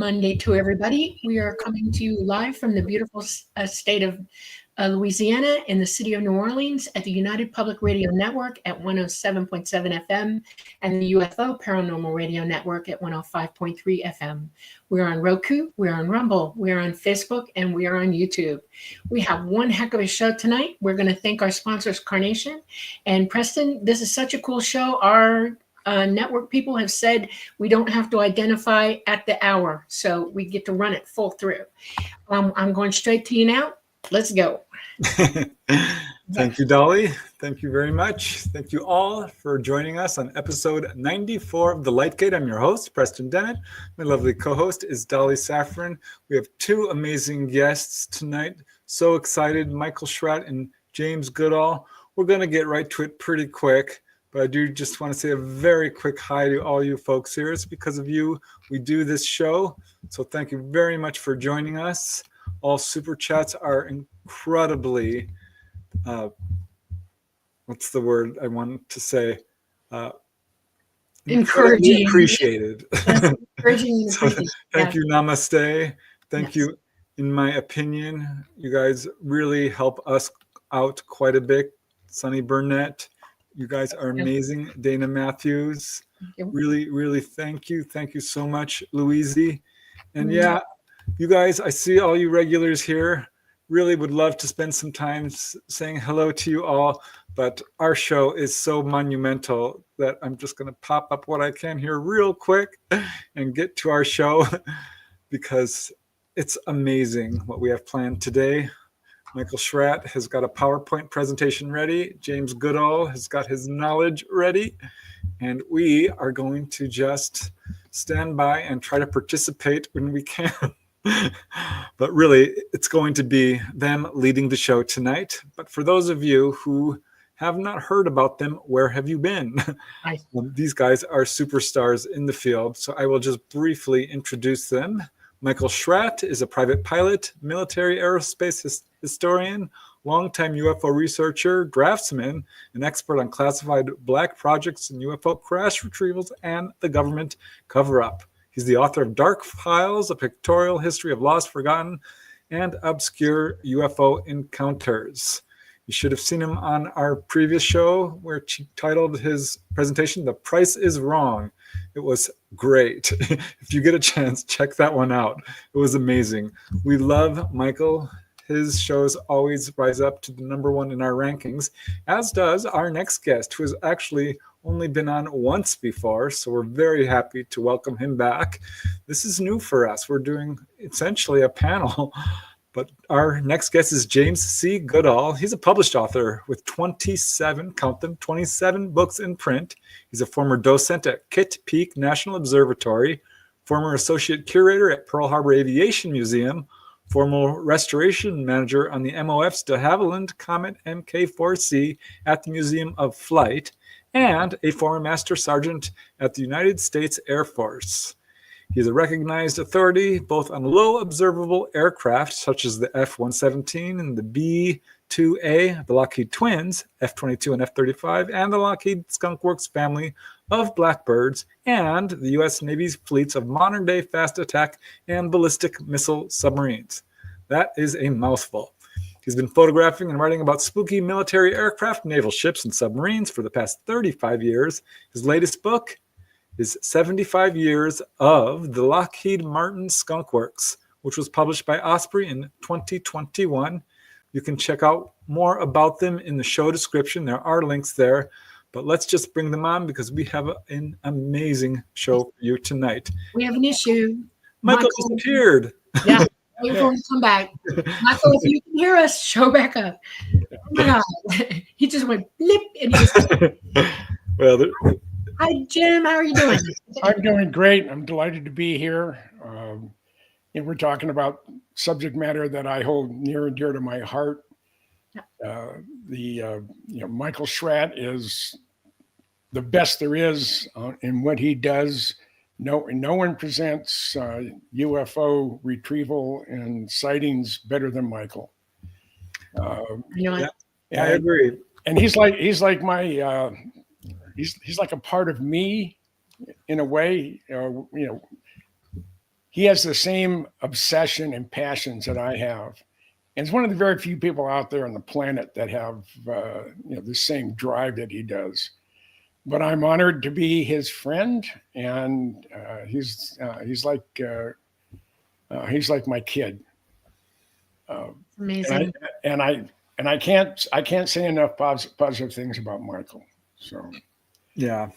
Monday to everybody. We are coming to you live from the beautiful state of Louisiana in the city of New Orleans at the United Public Radio Network at 107.7 FM and the UFO Paranormal Radio Network at 105.3 FM. We're on Roku, we're on Rumble, we're on Facebook, and we are on YouTube. We have one heck of a show tonight. We're going to thank our sponsors, Carnation and Preston. This is such a cool show. Our network people have said we don't have to identify at the hour, so we get to run it full through. I'm going straight to you now. Let's go. Thank you, Dolly. Thank you very much. Thank you all for joining us on episode 94 of The Lightgate. I'm your host, Preston Dennett. My lovely co-host is Dolly Safran. We have two amazing guests tonight. So excited, Michael Schratt and James Goodall. We're going to get right to it pretty quick, but I do just want to say a very quick hi to all you folks here. It's because of you we do this show. So thank you very much for joining us. All super chats are incredibly, what's the word I want to say? Encouraging. Appreciated. Encouraging. So thank you, namaste. Thank you. In my opinion, you guys really help us out quite a bit. Sonny Burnett, you guys are amazing. Dana Matthews, really thank you. Thank you so much, Louise. And yeah, you guys, I see all you regulars here. Really would love to spend some time saying hello to you all, but our show is so monumental that I'm just going to pop up what I can here real quick and get to our show because it's amazing what we have planned today. Michael Schratt has got a PowerPoint presentation ready. James Goodall has got his knowledge ready. And we are going to just stand by and try to participate when we can. But really, it's going to be them leading the show tonight. But for those of you who have not heard about them, where have you been? These guys are superstars in the field. So I will just briefly introduce them. Michael Schratt is a private pilot, military aerospace historian, longtime UFO researcher, draftsman, an expert on classified black projects and UFO crash retrievals and the government cover-up. He's the author of Dark Files, A Pictorial History of Lost, Forgotten, and Obscure UFO Encounters. You should have seen him on our previous show where he titled his presentation, The Price is Wrong. It was great. If you get a chance, check that one out. It was amazing. We love Michael. His shows always rise up to the number one in our rankings, as does our next guest, who has actually only been on once before. So we're very happy to welcome him back. This is new for us. We're doing essentially a panel. But our next guest is James C. Goodall. He's a published author with 27, count them, 27 books in print. He's a former docent at Kitt Peak National Observatory, former associate curator at Pearl Harbor Aviation Museum, former restoration manager on the MOF's de Havilland Comet Mk4C at the Museum of Flight, and a former master sergeant at the United States Air Force. He is a recognized authority both on low observable aircraft such as the F-117 and the B-2A, the Lockheed Twins, F-22 and F-35, and the Lockheed Skunk Works family of Blackbirds, and the U.S. Navy's fleets of modern-day fast attack and ballistic missile submarines. That is a mouthful. He's been photographing and writing about spooky military aircraft, naval ships, and submarines for the past 35 years. His latest book is 75 Years of the Lockheed Martin Skunk Works, which was published by Osprey in 2021. You can check out more about them in the show description. There are links there, but let's just bring them on because we have an amazing show for you tonight. We have an issue. Michael disappeared. Yeah, wait for him to come back. Michael, if you can hear us, show back up. Oh my God. He just went blip and he just... Well, hi, Jim. How are you doing? I'm doing great. I'm delighted to be here. And we're talking about subject matter that I hold near and dear to my heart. Michael Schratt is the best there is in what he does. No one presents UFO retrieval and sightings better than Michael. I agree. And he's like my. He's like a part of me in a way. he has the same obsession and passions that I have. And it's one of the very few people out there on the planet that have the same drive that he does. But I'm honored to be his friend, and he's like my kid. Amazing. And I can't say enough positive things about Michael. So yeah,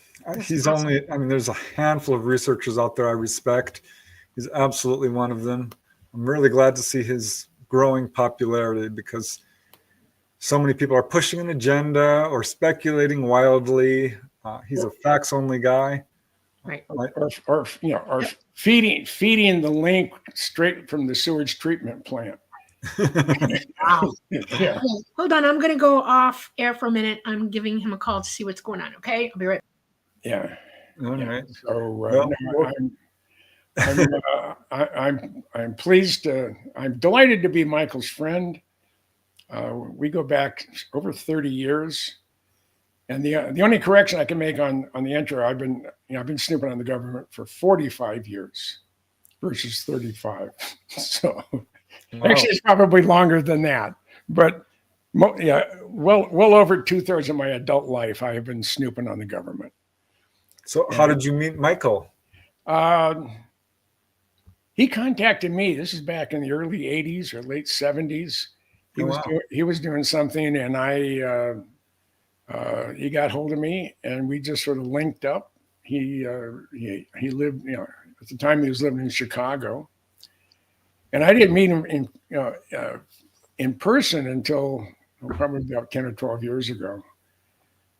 he's only. I mean, there's a handful of researchers out there I respect. He's absolutely one of them. I'm really glad to see his growing popularity, because so many people are pushing an agenda or speculating wildly. He's a facts-only guy, Right? Or feeding the link straight from the sewage treatment plant. Wow. Yeah. Hold on, I'm going to go off air for a minute. I'm giving him a call to see what's going on. Okay, I'll be right. Yeah. All right. So I'm pleased to. I'm delighted to be Michael's friend. We go back over 30 years, and the only correction I can make on the intro, I've been snooping on the government for 45 years versus 35. So Wow. actually, it's probably longer than that. But well over 2/3 of my adult life, I have been snooping on the government. So how did you meet Michael? He contacted me. This is back in the early 80s or late 70s. He was doing something, and he got hold of me, and we just sort of linked up. He lived, at the time he was living in Chicago, and I didn't meet him in person until probably about 10 or 12 years ago.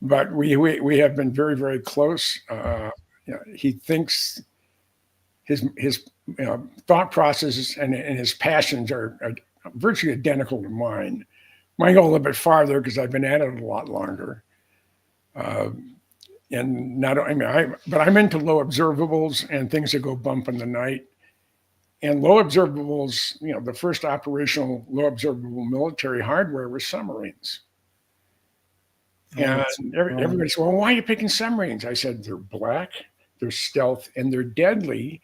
But we have been very, very close. He thinks his thought processes and his passions are virtually identical to mine. Mine go a little bit farther because I've been at it a lot longer. And not, but I'm into low observables and things that go bump in the night. And low observables, the first operational low observable military hardware was submarines. And everybody said, well, why are you picking submarines? I said, they're black, they're stealth, and they're deadly.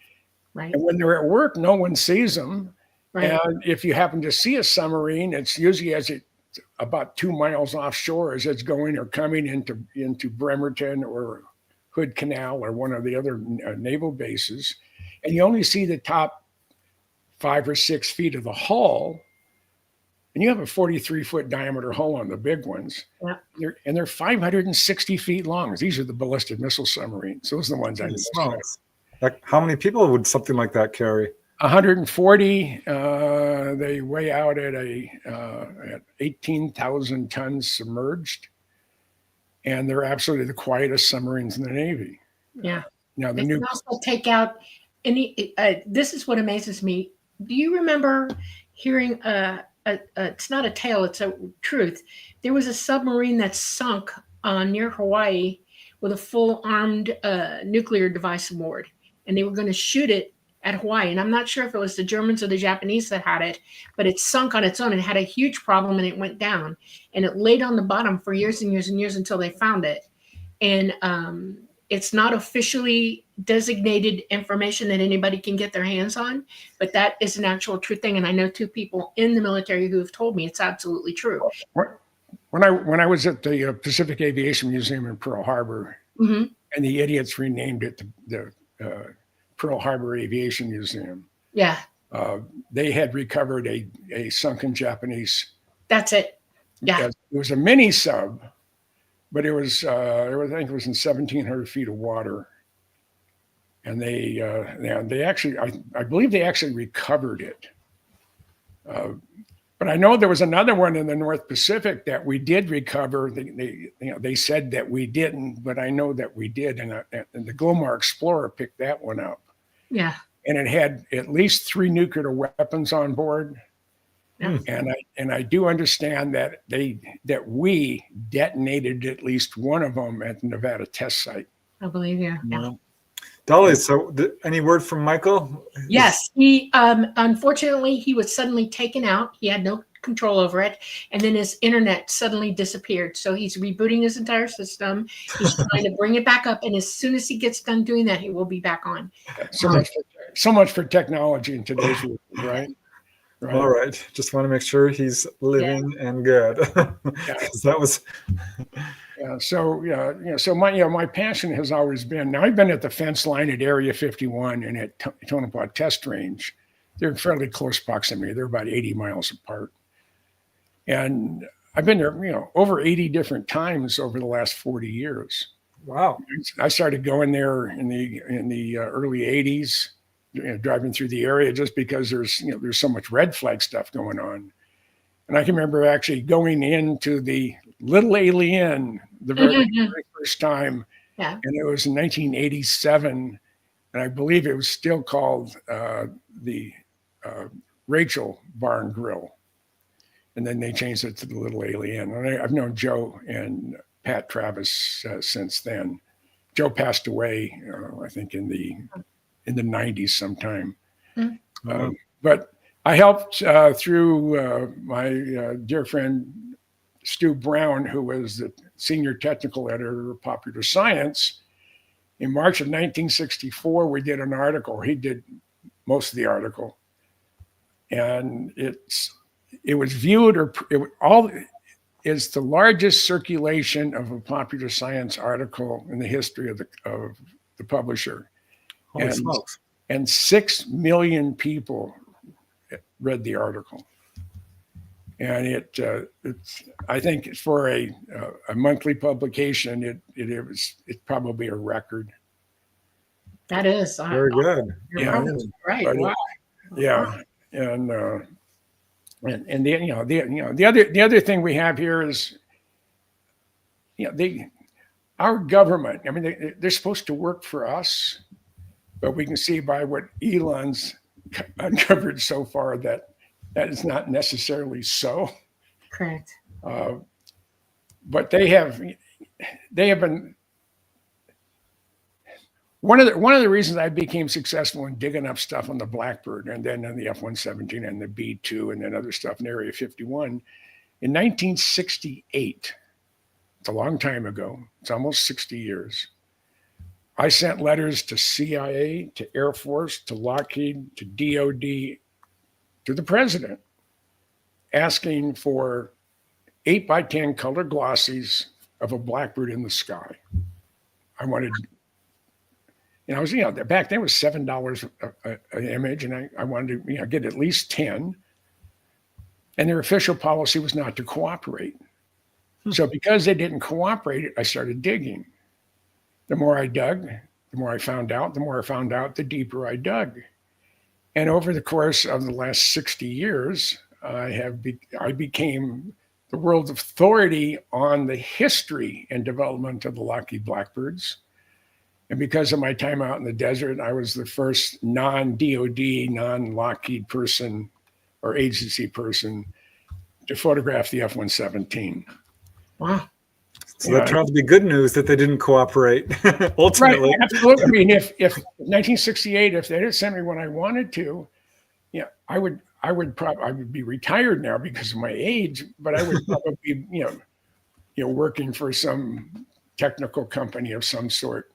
Right. And when they're at work, no one sees them. Right. And if you happen to see a submarine, it's usually about 2 miles offshore as it's going or coming into Bremerton or Hood Canal or one of the other naval bases. And you only see the top 5 or 6 feet of the hull. And you have a 43-foot diameter hull on the big ones. Yeah. They're 560 feet long. These are the ballistic missile submarines. Those are the ones I know. Like, how many people would something like that carry? 140. They weigh out at 18,000 tons submerged, and they're absolutely the quietest submarines in the Navy. Yeah. Now they can also take out any. This is what amazes me. Do you remember hearing it's not a tale, it's a truth. There was a submarine that sunk near Hawaii with a full armed nuclear device aboard, and they were going to shoot it at Hawaii. And I'm not sure if it was the Germans or the Japanese that had it, but it sunk on its own and had a huge problem, and it went down, and it laid on the bottom for years and years and years until they found it. And it's not officially designated information that anybody can get their hands on, but that is an actual true thing. And I know 2 people in the military who have told me it's absolutely true. When I was at the Pacific Aviation Museum in Pearl Harbor, and the idiots renamed it the Pearl Harbor Aviation Museum. Yeah. They had recovered a sunken Japanese. That's it. Yeah. It was a mini sub, but I think it was in 1,700 feet of water. And they actually, I believe they actually recovered it. But I know there was another one in the North Pacific that we did recover. They said that we didn't, but I know that we did. And the Glomar Explorer picked that one up. Yeah. And it had at least 3 nuclear weapons on board. Yeah. And I do understand that we detonated at least one of them at the Nevada test site. I believe you. Yeah. Dolly, so any word from Michael? Yes, he unfortunately he was suddenly taken out. He had no control over it, and then his internet suddenly disappeared. So he's rebooting his entire system. He's trying to bring it back up, and as soon as he gets done doing that, he will be back on. So so much for technology in today's world, right? Right. All right. Just want to make sure he's living and good. Yeah. 'Cause that was Yeah. So so my passion has always been. Now I've been at the fence line at Area 51 and at Tonopah Test Range. They're in fairly close proximity. They're about 80 miles apart, and I've been there, over 80 different times over the last 40 years. wow. I started going there in the early 80s, driving through the area just because there's so much red flag stuff going on. And I can remember actually going into the Little Alien the very first time, Yeah. and it was in 1987, and I believe it was still called the Rachel Bar and Grill. And then they changed it to the Little Alien. And I've known Joe and Pat Travis since then. Joe passed away, I think, in the 90s sometime. But I helped through my dear friend Stu Brown, who was the senior technical editor of Popular Science. In March of 1964, we did an article. He did most of the article, and it was viewed, is the largest circulation of a Popular Science article in the history of the publisher. Holy smokes. And 6 million people read the article. And it's I think for a monthly publication, it's probably a record. That is Very good. You're Yeah. probably right. But Wow. Yeah, and the other thing we have here is, our government. I mean, they're supposed to work for us, but we can see by what Elon's uncovered so far that is not necessarily so. Correct. But they have been. One of the reasons I became successful in digging up stuff on the Blackbird and then on the F-117 and the B-2 and then other stuff in Area 51, in 1968, it's a long time ago, it's almost 60 years, I sent letters to CIA, to Air Force, to Lockheed, to DOD, to the president, asking for 8x10 color glossies of a Blackbird in the sky. I wanted... And I was, back then it was $7 an image, and I wanted to, get at least 10. And their official policy was not to cooperate. So because they didn't cooperate, I started digging. The more I dug, the more I found out. The more I found out, the deeper I dug. And over the course of the last 60 years, I became the world's authority on the history and development of the Lockheed Blackbirds. And because of my time out in the desert, I was the first non-DOD, non-Lockheed person or agency person to photograph the F-117. Wow. So that turned out to be good news that they didn't cooperate, ultimately. Right, absolutely. I mean, if 1968, if they had sent me when I wanted to, I would be retired now because of my age, but I would probably be, working for some technical company of some sort.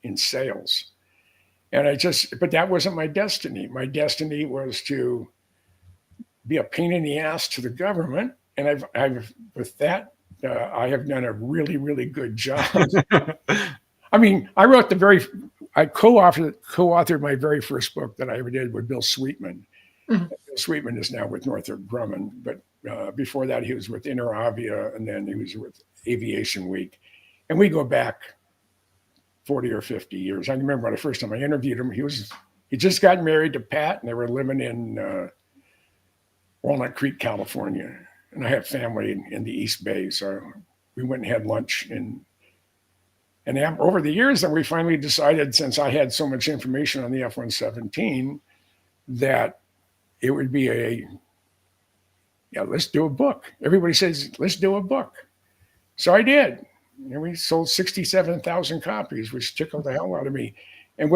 In sales. And but that wasn't my destiny. My destiny was to be a pain in the ass to the government. And with that, I have done a really, really good job. I mean, I co-authored my very first book that I ever did with Bill Sweetman. Mm-hmm. Bill Sweetman is now with Northrop Grumman, but before that he was with Interavia, and then he was with Aviation Week. And we go back 40 or 50 years. I remember the first time I interviewed him, he just got married to Pat, and they were living in Walnut Creek, California. And I have family in the East Bay, so we went and had lunch. And over the years, then we finally decided, since I had so much information on the F-117, that it would be let's do a book. Everybody says, let's do a book. So I did. And we sold 67,000 copies, which tickled the hell out of me. And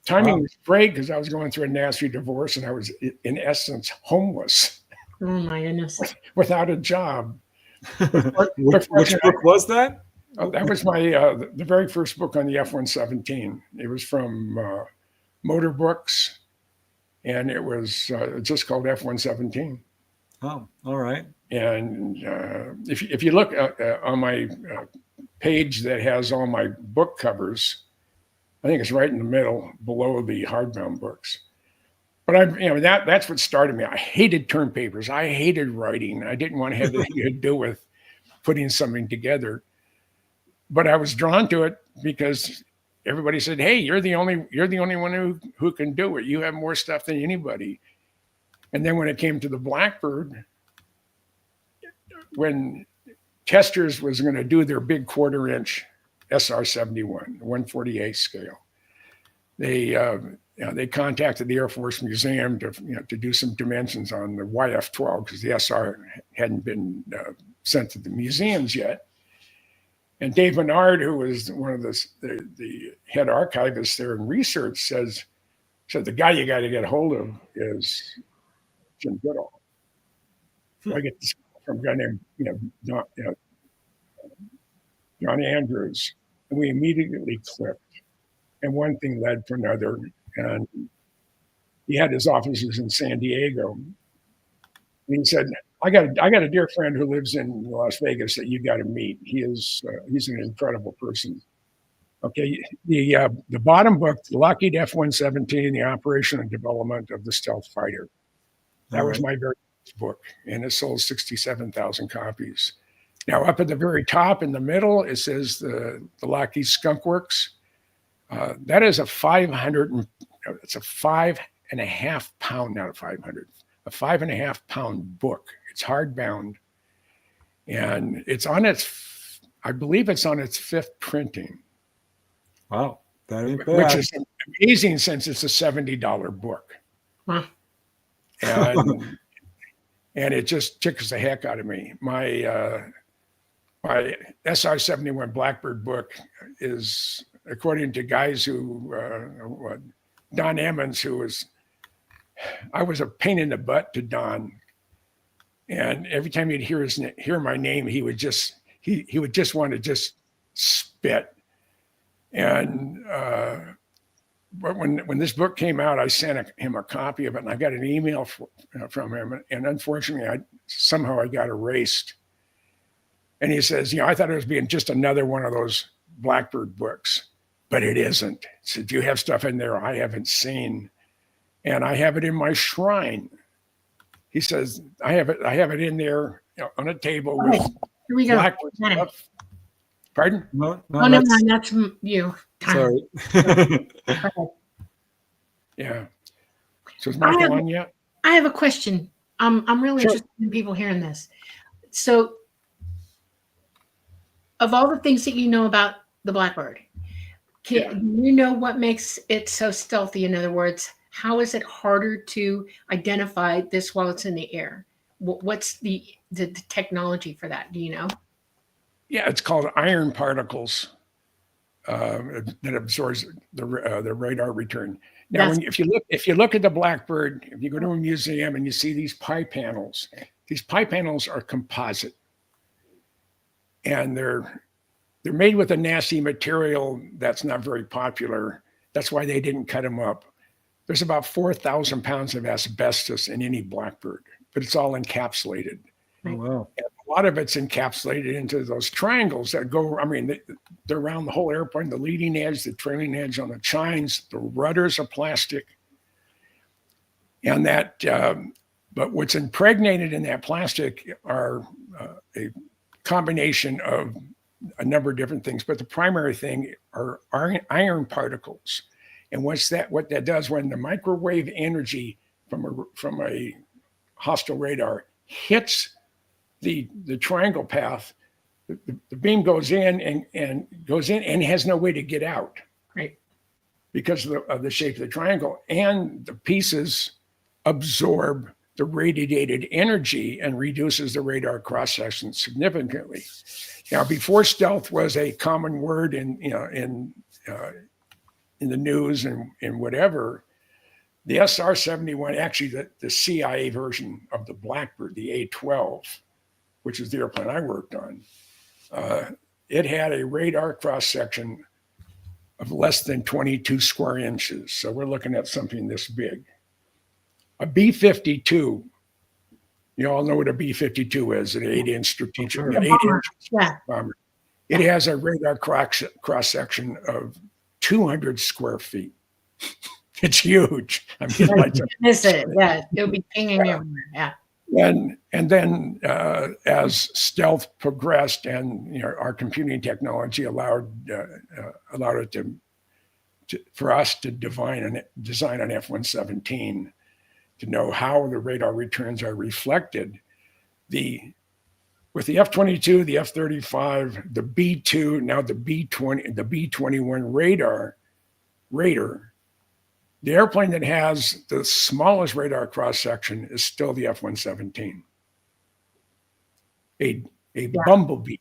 timing was great because I was going through a nasty divorce and I was, in essence, homeless. Oh my goodness. Without a job. Which book was that? That was my the very first book on the F-117. It was from motor books, and it was just called F-117. Oh, all right. And if you look on my page that has all my book covers, I think it's right in the middle below the hardbound books. But that's what started me. I hated term papers. I hated writing. I didn't want to have anything to do with putting something together. But I was drawn to it because everybody said, "Hey, you're the only one who can do it. You have more stuff than anybody." And then when it came to the Blackbird, when Testers was going to do their big 1/4-inch SR-71, 1/48 scale, they contacted the Air Force Museum to do some dimensions on the YF-12 because the SR hadn't been sent to the museums yet. And Dave Menard, who was one of the head archivists there in research, said the guy you got to get a hold of is Jim Goodall. So I get this from a guy named John Andrews, and we immediately clicked. And one thing led to another, and he had his offices in San Diego. And he said, I got a dear friend who lives in Las Vegas that you got to meet. He's an incredible person. Okay, the bottom book, the Lockheed F-117, the operation and development of the stealth fighter. That was my very first book, and it sold 67,000 copies. Now, up at the very top in the middle, it says the Lockheed Skunk Works. That is a 5.5 pound, not a 500, a 5.5 pound book. It's hardbound, and I believe it's on its 5th printing. Wow, that ain't bad. Which is amazing since it's a $70 book. Huh. And it just tickles the heck out of me. My SR-71 Blackbird book is, according to guys who, Don Emmons, I was a pain in the butt to Don. And every time he'd hear my name, he would just want to just spit. And but when this book came out, I sent him a copy of it, and I got an email from him. And unfortunately, somehow I got erased. And he says, I thought it was being just another one of those Blackbird books, but it isn't. He said, you have stuff in there I haven't seen, and I have it in my shrine. He says, I have it in there on a table with Here we go. Blackbird stuff. Pardon? No, Oh, no, that's you. Sorry. Yeah. So is Michael on yet? I have a question. I'm really interested in people hearing this. So, of all the things that you know about the Blackbird, do you know what makes it so stealthy? In other words, how is it harder to identify this while it's in the air? What's the technology for that? Do you know? Yeah, it's called iron particles that absorbs the radar return. Now, if you look at the Blackbird, if you go to a museum and you see these pie panels are composite, and they're made with a nasty material that's not very popular. That's why they didn't cut them up. There's about 4,000 pounds of asbestos in any Blackbird, but it's all encapsulated. Oh, wow. And a lot of it's encapsulated into those triangles that go, they're around the whole airplane, the leading edge, the trailing edge on the chines, the rudders are plastic. And that, but what's impregnated in that plastic are a combination of a number of different things, but the primary thing are iron particles. And what that does when the microwave energy from a hostile radar hits the triangle path, the beam goes in and has no way to get out, right? Because of the shape of the triangle, and the pieces absorb the radiated energy and reduces the radar cross section significantly. Now, before stealth was a common word in the news and whatever, the SR-71, actually the CIA version of the Blackbird, the A-12, which is the airplane I worked on, it had a radar cross section of less than 22 square inches. So we're looking at something this big. A B-52, you all know what a B-52 is, an 8-inch strategic, The 8-inch bomber. Yeah. bomber. It has a radar cross-section of 200 square feet. It's huge. I mean, like, Miss it. Yeah. It'll be pinging everywhere. Yeah. and then as stealth progressed and our computing technology allowed it for us to design an F-117 to know how the radar returns are reflected. With the F-22, the F-35, the B-2, now the B-20, the B-21 Raider, the airplane that has the smallest radar cross-section is still the F-117. A bumblebee,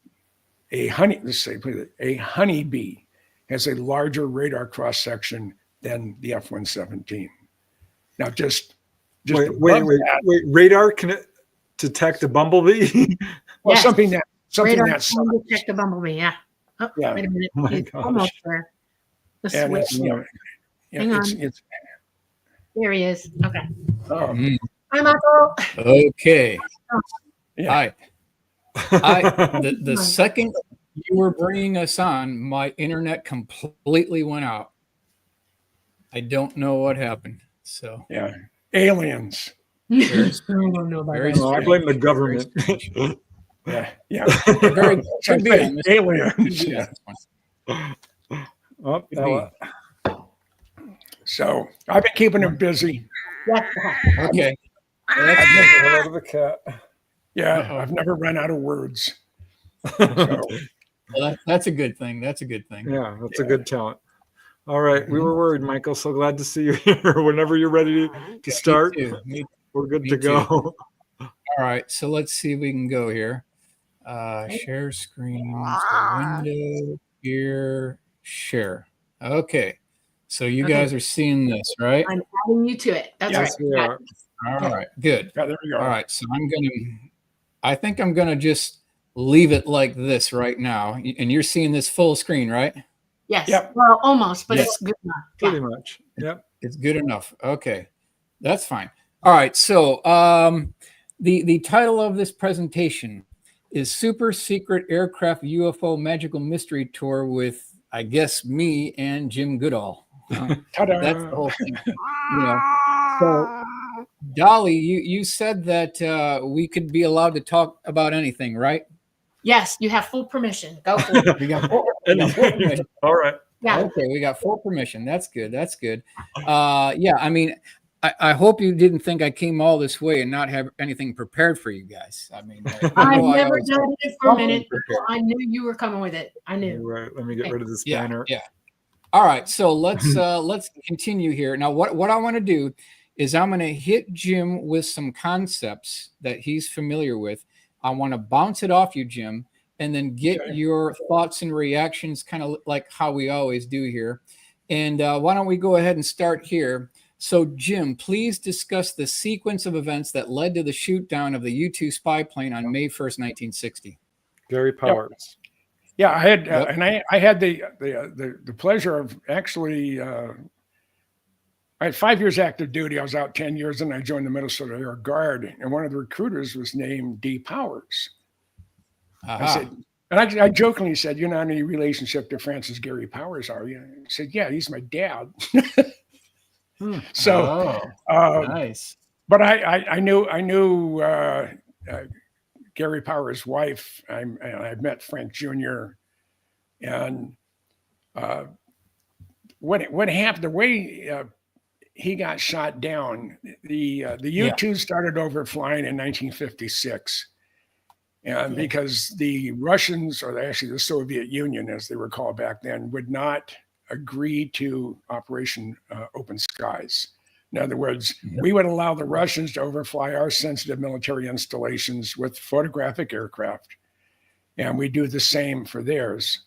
a honeybee has a larger radar cross-section than the F-117. Now, wait, radar can detect a bumblebee? Well, Yes. something Radar that's can detect the bumblebee. Yeah. Oh, Yeah. wait a minute. Oh my It's gosh. almost there. The switch. Hang on. There he is. Okay. Hi, Michael. Okay. Yeah. The second you were bringing us on, my internet completely went out. I don't know what happened. So Yeah, aliens. I don't know about Very that. No, I blame the government. Yeah. very could be on this aliens. one. Yeah. Oh, Could be. So I've been keeping him busy. Yeah. Okay. Out of a cat. Yeah, Uh-oh. I've never run out of words. So, Well, that's a good thing. That's a good thing. Yeah, that's a good talent. All right, we were worried, Michael. So glad to see you here. Whenever you're ready to start, we're good to go. All right, so let's see if we can go here. Share screen, so window here, share. Okay, so you guys are seeing this, right? I'm adding you to it. That's Yes, right. we are. All right, good. yeah, there we go. All right, so I think I'm gonna just leave it like this right now. And you're seeing this full screen, right? Yes. Yep. Well, almost, but Yes. it's good enough. Pretty Yeah. much. Yep. It's good enough. Okay, that's fine. All right, so the title of this presentation is Super Secret Aircraft UFO Magical Mystery Tour with, I guess, me and Jim Goodall. Ta-da. That's the whole thing. So, Dolly, you said that we could be allowed to talk about anything, right? Yes, you have full permission. Go for it. We got full permission. All right. Yeah. Okay, we got full permission. That's good. That's good. Yeah, I mean, I hope you didn't think I came all this way and not have anything prepared for you guys. I mean, I know never always doubted it for a minute. prepared. I knew you were coming with it. I All knew. right. Let me get rid of this Yeah, banner. yeah. All right, so let's continue here. Now, what I want to do is I'm going to hit Jim with some concepts that he's familiar with. I want to bounce it off you, Jim, and then get your thoughts and reactions, kind of like how we always do here. And why don't we go ahead and start here? So, Jim, please discuss the sequence of events that led to the shoot down of the U-2 spy plane on May 1st, 1960. Gary Powers. Yeah, I had Yep. and I had the pleasure of actually I had 5 years active duty. I was out 10 years, and I joined the Minnesota Air Guard. And one of the recruiters was named D. Powers. I said, and I jokingly said, "You're not in any relationship to Francis Gary Powers, are you?" He said, "Yeah, he's my dad." So, Nice. but I knew Gary Powers' wife. I met Frank Jr. And what happened? The way he got shot down, the U-2 started overflying in 1956, and because the Russians, or actually the Soviet Union, as they were called back then, would not agree to Operation Open Skies. In other words, we would allow the Russians to overfly our sensitive military installations with photographic aircraft, and we do the same for theirs.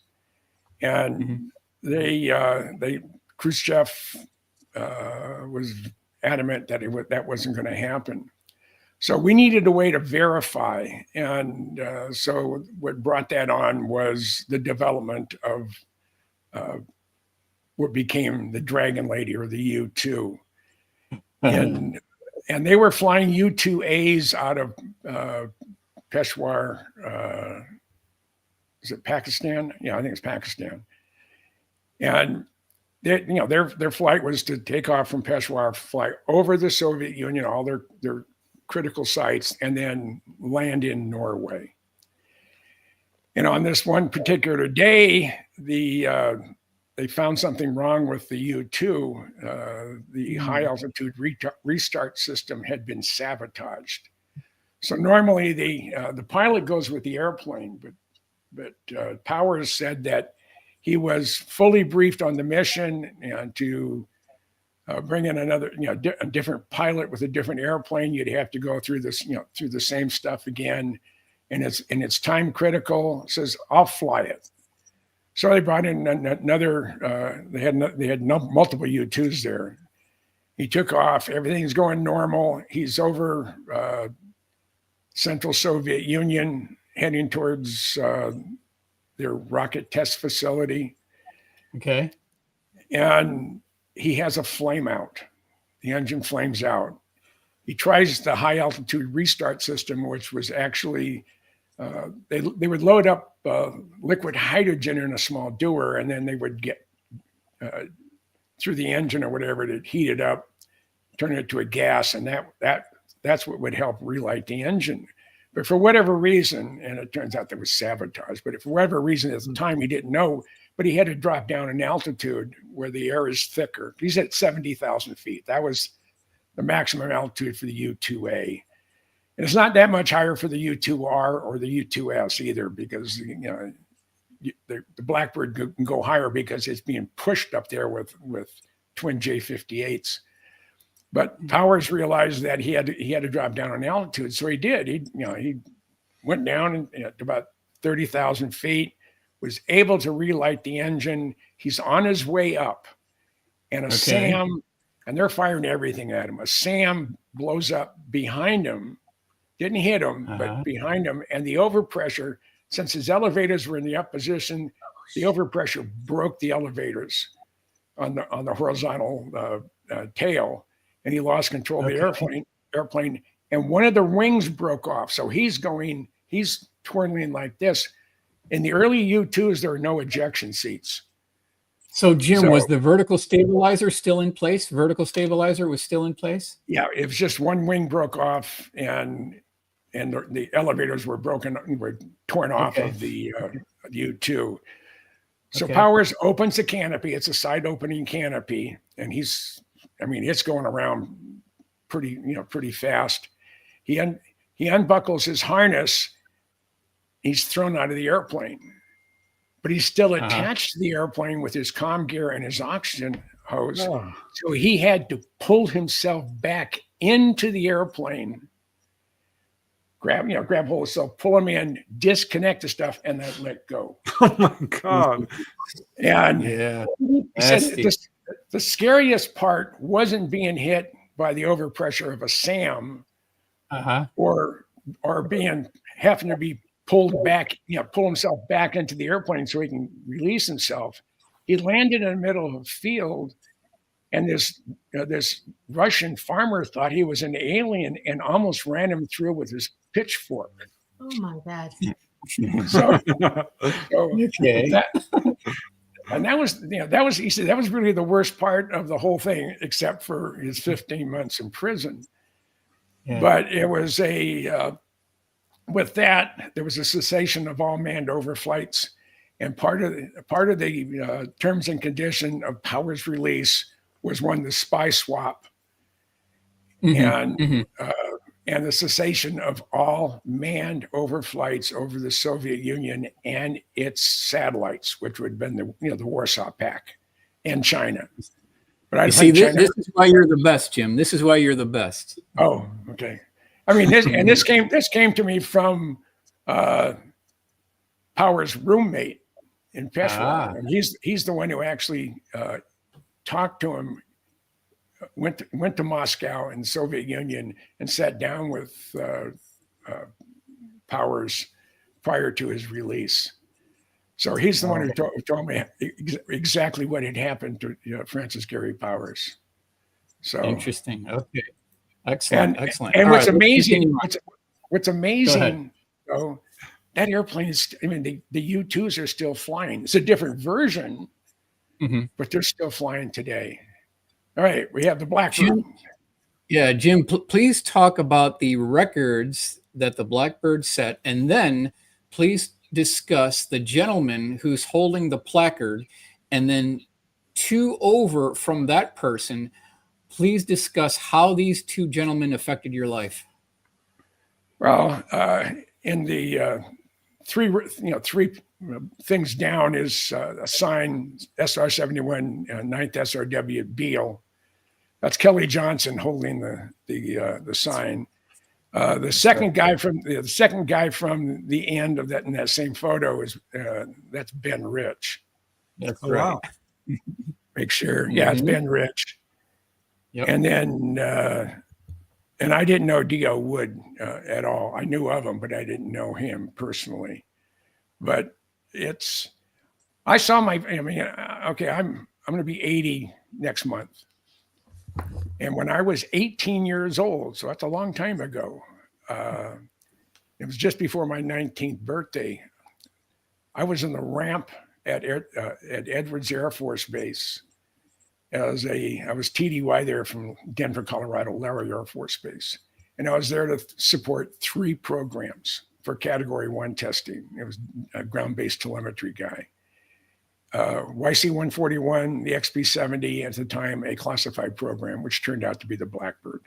And Khrushchev was adamant that that wasn't going to happen. So we needed a way to verify, and so what brought that on was the development of what became the Dragon Lady or the U-2. And they were flying U-2As out of Peshawar. Is it Pakistan? Yeah, I think it's Pakistan. And their flight was to take off from Peshawar, fly over the Soviet Union, all their critical sites, and then land in Norway. And on this one particular day, they found something wrong with the U-2. The high altitude restart system had been sabotaged. So normally the pilot goes with the airplane, but Powers said that he was fully briefed on the mission and to bring in another, a different pilot with a different airplane. You'd have to go through this, through the same stuff again, and it's time critical. Says, I'll fly it. So they brought in another. They had multiple U-2s there. He took off. Everything's going normal. He's over Central Soviet Union, heading towards their rocket test facility. Okay. And he has a flame out. The engine flames out. He tries the high altitude restart system, which was actually, they would load up liquid hydrogen in a small dewar, and then they would get through the engine or whatever to heat it up, turn it to a gas, and that's what would help relight the engine. But for whatever reason, and it turns out that was sabotage, but for whatever reason at the time he didn't know, but he had to drop down in altitude where the air is thicker. He's at 70,000 feet. That was the maximum altitude for the U-2A. And it's not that much higher for the U-2R or the U-2S either, because the Blackbird can go higher because it's being pushed up there with twin J-58s. But Powers realized that he had to drop down in altitude, so he did. He went down at about 30,000 feet, was able to relight the engine. He's on his way up, and a SAM, and they're firing everything at him. A SAM blows up behind him, didn't hit him, but behind him, and the overpressure, since his elevators were in the up position, the overpressure broke the elevators on the horizontal tail. And he lost control of the airplane, and one of the wings broke off. So he's twirling like this. In the early U-2s, there were no ejection seats. So Jim, was the vertical stabilizer still in place? Vertical stabilizer was still in place? Yeah, it was just one wing broke off, and the elevators were torn off of the U-2. So Powers opens the canopy. It's a side opening canopy, and it's going around pretty fast. He unbuckles his harness. He's thrown out of the airplane, but he's still attached to the airplane with his comm gear and his oxygen hose. So he had to pull himself back into the airplane, grab hold of himself, pull him in, disconnect the stuff, and then let go. Oh my God. And he said the scariest part wasn't being hit by the overpressure of a SAM or having to be pulled back, pull himself back into the airplane so he can release himself. He landed in the middle of a field, and this Russian farmer thought he was an alien and almost ran him through with his pitchfork. Oh my God. And that was he said that was really the worst part of the whole thing, except for his 15 months in prison. Yeah. But it was with that, there was a cessation of all manned overflights, and part of the terms and condition of Powers' release was the spy swap, and the cessation of all manned overflights over the Soviet Union and its satellites, which would have been the Warsaw Pact and China. But this is why you're the best, Jim. This is why you're the best. Oh, okay. I mean, this came to me from Powers' roommate in Peshawar, and he's the one who actually talked to him. Went to Moscow in the Soviet Union and sat down with Powers prior to his release. So he's the one who told me exactly what had happened to Francis Gary Powers. So interesting. Okay, excellent, excellent. And All what's right, amazing, what's amazing, though, that airplane is, I mean, the U-2s are still flying. It's a different version, but they're still flying today. All right, we have the Blackbird. Jim, please talk about the records that the Blackbird set, and then please discuss the gentleman who's holding the placard, and then two over from that person, please discuss how these two gentlemen affected your life. Well, in the three things down is a sign, SR-71, 9th SRW Beale. That's Kelly Johnson holding the sign. The second guy from the end of that in that same photo is that's Ben Rich. That's right. Wow. Make sure, it's Ben Rich. Yep. And then and I didn't know D.O. Wood at all. I knew of him, but I didn't know him personally. But I'm going to be 80 next month. And when I was 18 years old, so that's a long time ago, it was just before my 19th birthday, I was in the ramp at Edwards Air Force Base. I was TDY there from Denver, Colorado, Larry Air Force Base. And I was there to support 3 programs for Category 1 testing. It was a ground-based telemetry guy. YC-141, the XP-70, at the time, a classified program, which turned out to be the Blackbird.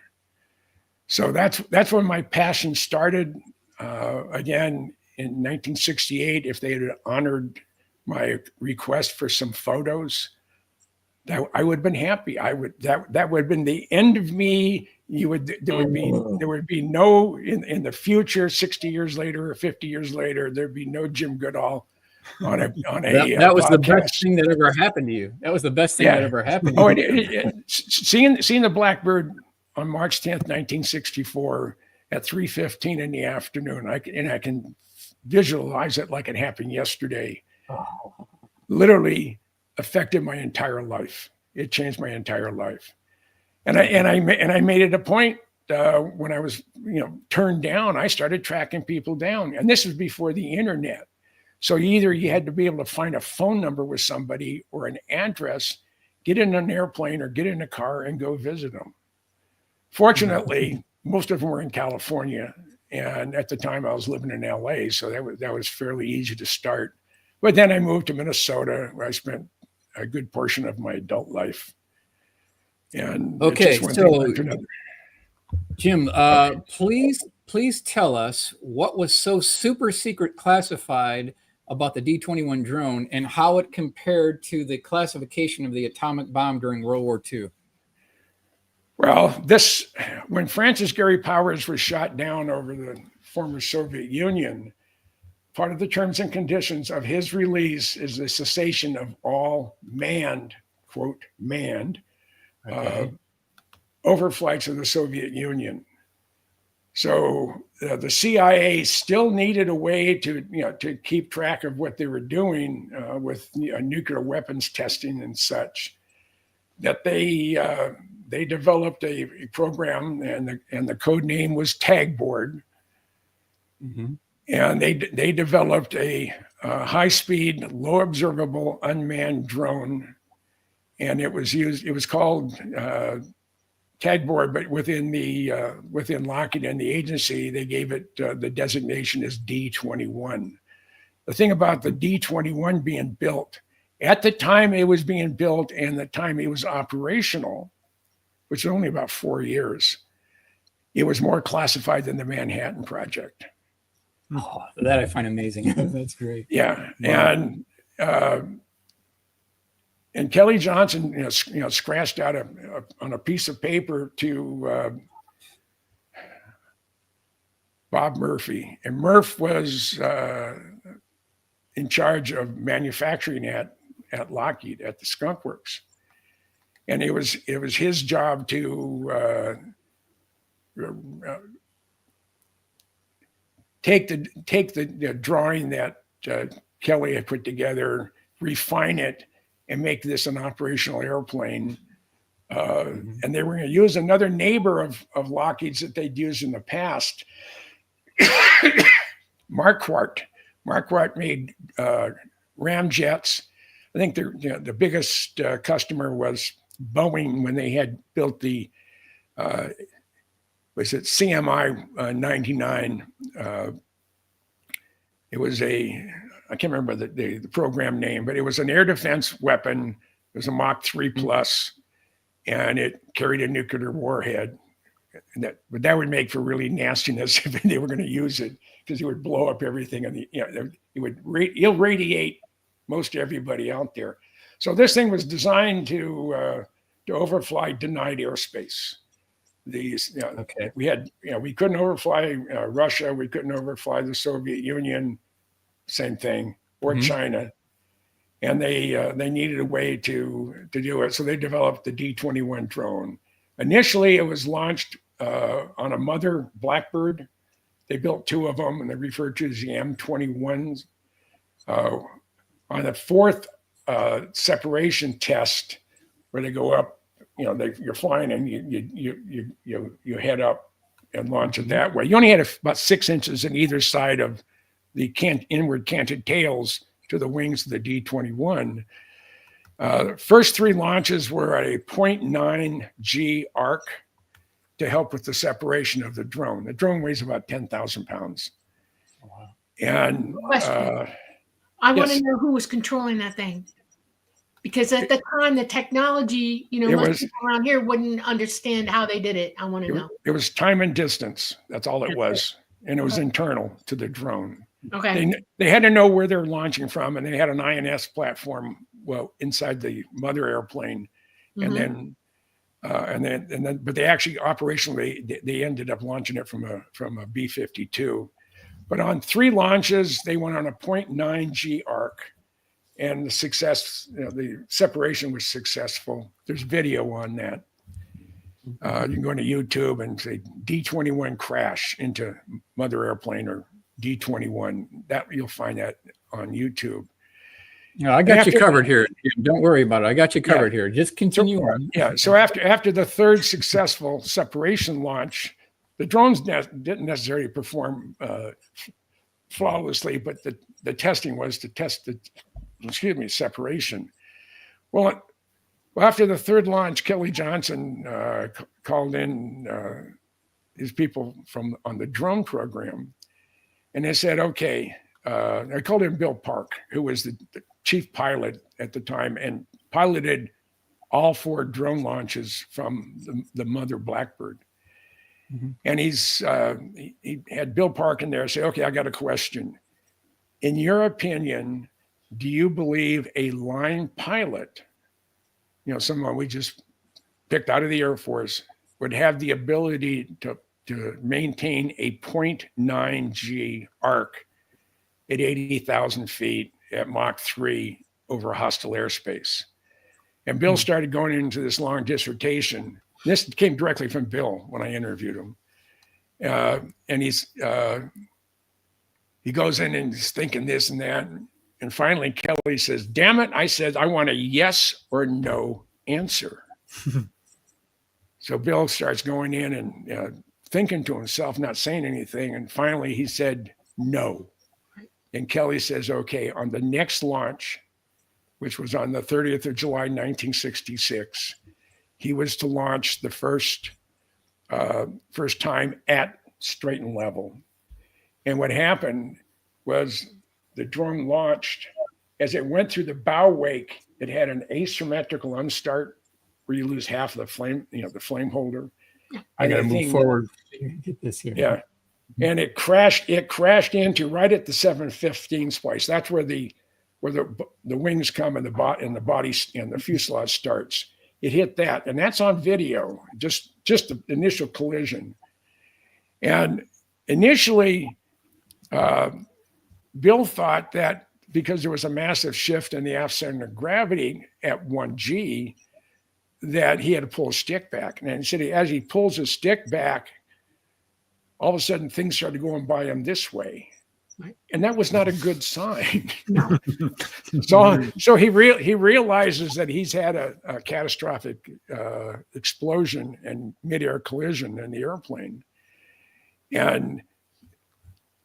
So that's when my passion started. Again, in 1968, if they had honored my request for some photos, I would have been happy. That would have been the end of me. There would be no in the future, 60 years later or 50 years later, there'd be no Jim Goodall on a that was podcast. The best thing that ever happened to you. That was the best thing that ever happened to you. Seeing the Blackbird on March 10th, 1964 at 3:15 in the afternoon, I can visualize it like it happened yesterday. Literally affected my entire life. It changed my entire life. And I made it a point when I was turned down, I started tracking people down. And this was before the internet. So either you had to be able to find a phone number with somebody or an address, get in an airplane or get in a car and go visit them. Fortunately, most of them were in California. And at the time I was living in LA. So that was fairly easy to start. But then I moved to Minnesota, where I spent a good portion of my adult life. And okay, so Jim, please tell us what was so super secret classified about the D-21 drone and how it compared to the classification of the atomic bomb during World War II. Well, when Francis Gary Powers was shot down over the former Soviet Union, part of the terms and conditions of his release is the cessation of all manned, quote, manned, overflights of the Soviet Union. So the CIA still needed a way to keep track of what they were doing with nuclear weapons testing and such. That they developed a program, and the code name was Tagboard. And they developed a high-speed, low-observable unmanned drone, and it was called Tagboard, but within Lockheed and the agency, they gave it the designation as D-21. The thing about the D-21 being built, at the time it was being built and the time it was operational, which was only about 4 years, it was more classified than the Manhattan Project. Oh, that I find amazing. That's great. Yeah, wow. And Kelly Johnson, scratched out on a piece of paper to Bob Murphy, and Murph was in charge of manufacturing at Lockheed at the Skunk Works, and it was his job to take the drawing that Kelly had put together, refine it, and make this an operational airplane. And they were going to use another neighbor of Lockheed's that they'd used in the past, Marquardt. Marquardt made ramjets. I think the biggest customer was Boeing when they had built the was it CMI 99. It was I can't remember the program name, but it was an air defense weapon. It was a Mach 3 plus, and it carried a nuclear warhead. But that would make for really nastiness if they were going to use it, because it would blow up everything, and it'll radiate most everybody out there. So this thing was designed to overfly denied airspace. We couldn't overfly Russia, we couldn't overfly the Soviet Union, same thing, or China, and they needed a way to do it. So they developed the D-21 drone. Initially, it was launched on a mother Blackbird. They built 2 of them, and they referred to as the M21s. On the 4th separation test, where they go up, you're flying and you head up and launch it that way. You only had about 6 inches in either side of the inward canted tails to the wings of the D-21. First 3 launches were a 0.9 G arc to help with the separation of the drone. The drone weighs about 10,000 pounds. Wow. And I want to know who was controlling that thing. Because at the time, the technology, most people around here wouldn't understand how they did it. I want to know. It was time and distance. That's all it was. And it was internal to the drone. Okay. They had to know where they're launching from, and they had an INS platform, inside the mother airplane. And then, but they actually operationally, they ended up launching it from a B-52. But on 3 launches, they went on a 0.9 G arc. And the separation was successful. There's video on that. You can go to YouTube and say D-21 crash into mother airplane or D-21. That you'll find that on YouTube. Yeah, I got you covered here. Don't worry about it. I got you covered here. Just continue on. Yeah. So after the 3rd successful separation launch, the drones didn't necessarily perform flawlessly, but the testing was to test separation. Well, after the 3rd launch, Kelly Johnson called in his people on the drone program, and they said, okay, I called him Bill Park, who was the chief pilot at the time and piloted all 4 drone launches from the mother Blackbird. And he had Bill Park in there say, okay, I got a question. In your opinion, do you believe a line pilot, someone we just picked out of the Air Force, would have the ability to maintain a 0.9 G arc at 80,000 feet at Mach 3 over hostile airspace? And Bill started going into this long dissertation. This came directly from Bill when I interviewed him. And he goes in and he's thinking this and that. And finally, Kelly says, damn it. I said, I want a yes or no answer. So Bill starts going in and thinking to himself, not saying anything. And finally, he said, no. And Kelly says, okay, on the next launch, which was on the 30th of July, 1966, he was to launch the first time at straight and level. And what happened was the drone launched. As it went through the bow wake, it had an asymmetrical unstart where you lose half of the flame, the flame holder. I got to move forward. Get this here. Yeah. And it crashed into right at the 715 splice. That's where the wings come and the body and the fuselage starts. It hit that, and that's on video, just the initial collision. And initially, Bill thought that because there was a massive shift in the aft center of gravity at 1G, that he had to pull his stick back. And he said as he pulls his stick back, all of a sudden things started going by him this way. And that was not a good sign. No. So he realizes that he's had a catastrophic explosion and mid-air collision in the airplane. And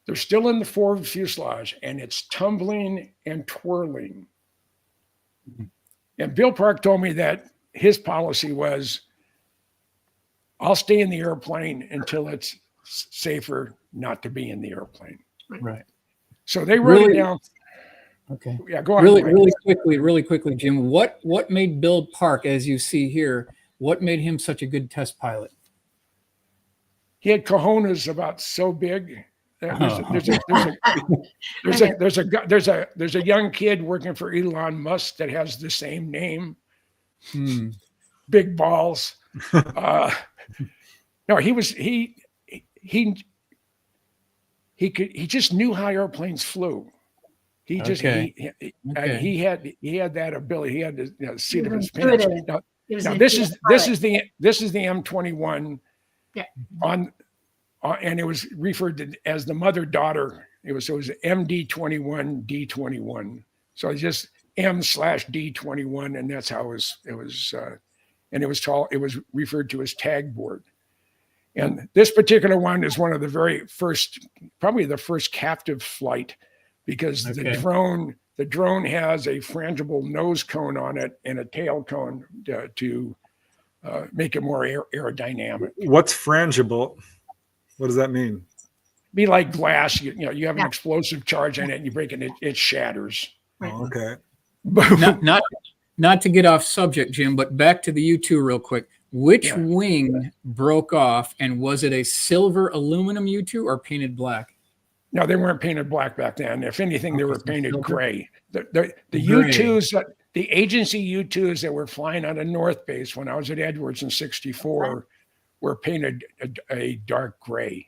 they're still in the forward fuselage, and it's tumbling and twirling. And Bill Park told me that his policy was, I'll stay in the airplane until it's safer not to be in the airplane. Right. So they wrote it down. Okay. Yeah, go on. Really quickly, Jim. What made Bill Park, as you see here, what made him such a good test pilot? He had cojones about so big. There's a young kid working for Elon Musk that has the same name. Big balls. No, he just knew how airplanes flew. He just he had that ability. He had the seat of his pants. Now this is the M21. Yeah. And it was referred to as the mother-daughter. It was MD21 D21. So it's just M/D21, and that's how it was and it was referred to as tag board. And this particular one is one of the very first, probably the first captive flight, because the drone has a frangible nose cone on it and a tail cone to make it more aerodynamic. What's frangible? What does that mean? Be like glass. You have an explosive charge in it, and you break it, it shatters. Oh, okay. Not to get off subject, Jim, but back to the U-2 real quick. Which wing broke off, and was it a silver aluminum U-2 or painted black? No, they weren't painted black back then. If anything, they were painted gray. The U-2s, the agency U-2s that were flying out of North Base when I was at Edwards in '64 were painted a dark gray,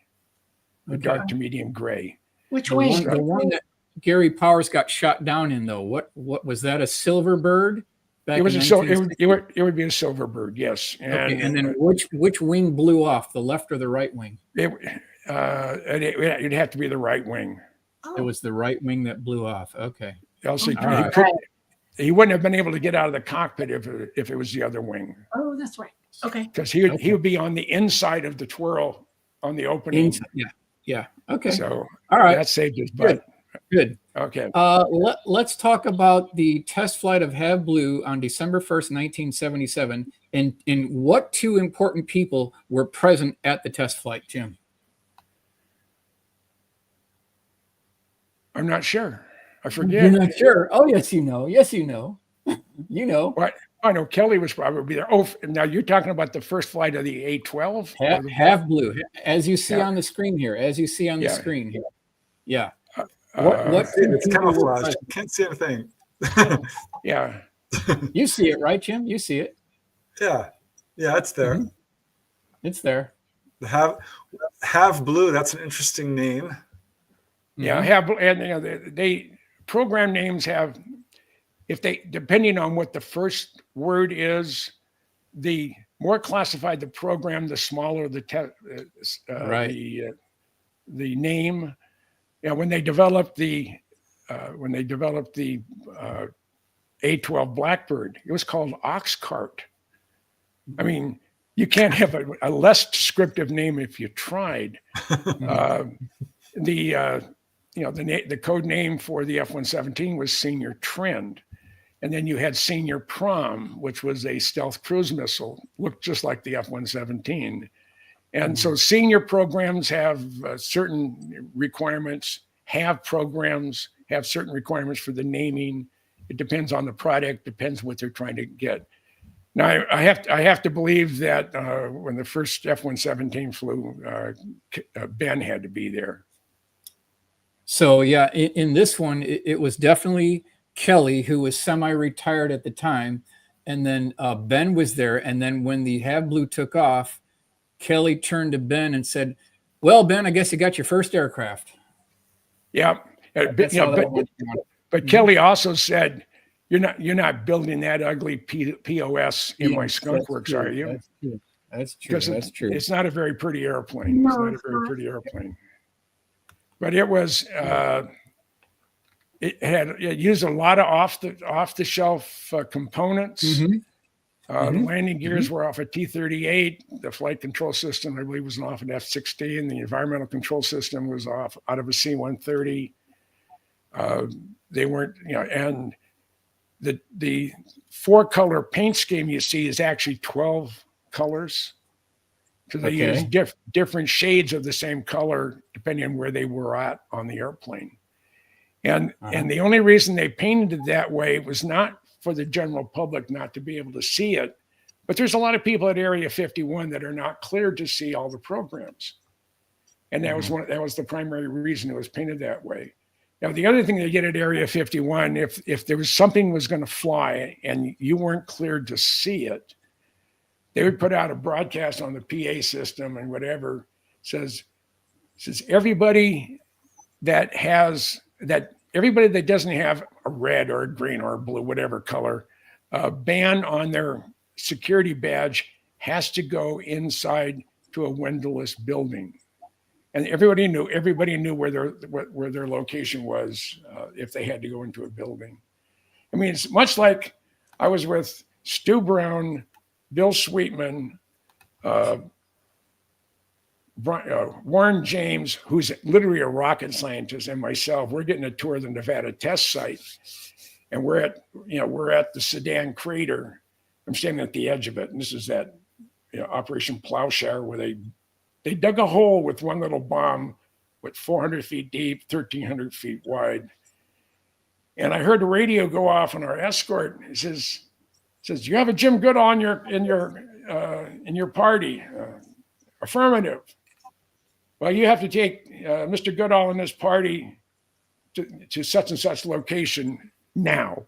a dark to medium gray. Which wing? The one that Gary Powers got shot down in, though. What was that? A silver bird? It was it would be a silver bird, yes. And then which wing blew off, the left or the right wing? It'd have to be the right wing. It was the right wing that blew off. Okay. Else he wouldn't have been able to get out of the cockpit if it was the other wing. Oh, that's right. Okay. Because he would be on the inside of the twirl on the opening. Yeah. Okay. So all right, that saved his butt. Good. Okay. Let's talk about the test flight of HAV Blue on December 1st, 1977, and what two important people were present at the test flight, Jim? I'm not sure. I forget. You're not sure? Oh, yes, you know. Yes, you know. You know. What? I know Kelly was probably there. Oh, now you're talking about the first flight of the A-12? HAV Blue, as you see on the screen here. As you see on the screen here. Yeah. It's camouflage. You can't see anything. Yeah. You see it, right, Jim? You see it. Yeah, it's there. Mm-hmm. It's there. Have Blue. That's an interesting name. Yeah, Have, and they program names have, if they, depending on what the first word is, the more classified the program, the smaller the the name. Yeah, when they developed the A-12 Blackbird, it was called Oxcart. I mean, you can't have a less descriptive name if you tried. The code name for the F-117 was Senior Trend. And then you had Senior Prom, which was a stealth cruise missile, looked just like the F-117. And so senior programs have certain requirements, programs have certain requirements for the naming. It depends on the product, depends what they're trying to get. Now, I have to believe that when the first F-117 flew, Ben had to be there. So yeah, in this one, it was definitely Kelly, who was semi-retired at the time, and then Ben was there. And then when the HAV Blue took off, Kelly turned to Ben and said, "Well, Ben, I guess you got your first aircraft." Yeah, but Kelly also said, "You're not building that ugly POS in my skunk works, are you?" That's true. That's true. It's not a very pretty airplane. It's not a very pretty airplane. but it was it used a lot of off the shelf components. The landing gears were off a T-38. The flight control system, I believe, was off an F-16. The environmental control system was off out of a C-130. They weren't, and the 4-color paint scheme you see is actually 12 colors. So they use different shades of the same color depending on where they were at on the airplane. And the only reason they painted it that way was not for the general public not to be able to see it, but there's a lot of people at Area 51 that are not cleared to see all the programs. And that was the primary reason it was painted that way. Now, the other thing they did at Area 51, if there was something was going to fly and you weren't cleared to see it, they would put out a broadcast on the PA system and whatever says everybody that doesn't have a red or a green or a blue, whatever color, ban on their security badge has to go inside to a windowless building. And everybody knew where their location was if they had to go into a building. I mean, it's much like I was with Stu Brown, Bill Sweetman, Warren James, who's literally a rocket scientist, and myself. We're getting a tour of the Nevada test site, and we're at the Sedan crater. I'm standing at the edge of it, and this is that Operation Plowshare, where they dug a hole with one little bomb, with 400 feet deep, 1,300 feet wide. And I heard the radio go off on our escort. It says, "Do you have a Jim Goodall in your party?" Affirmative. Well, you have to take Mr. Goodall and his party to such and such location now.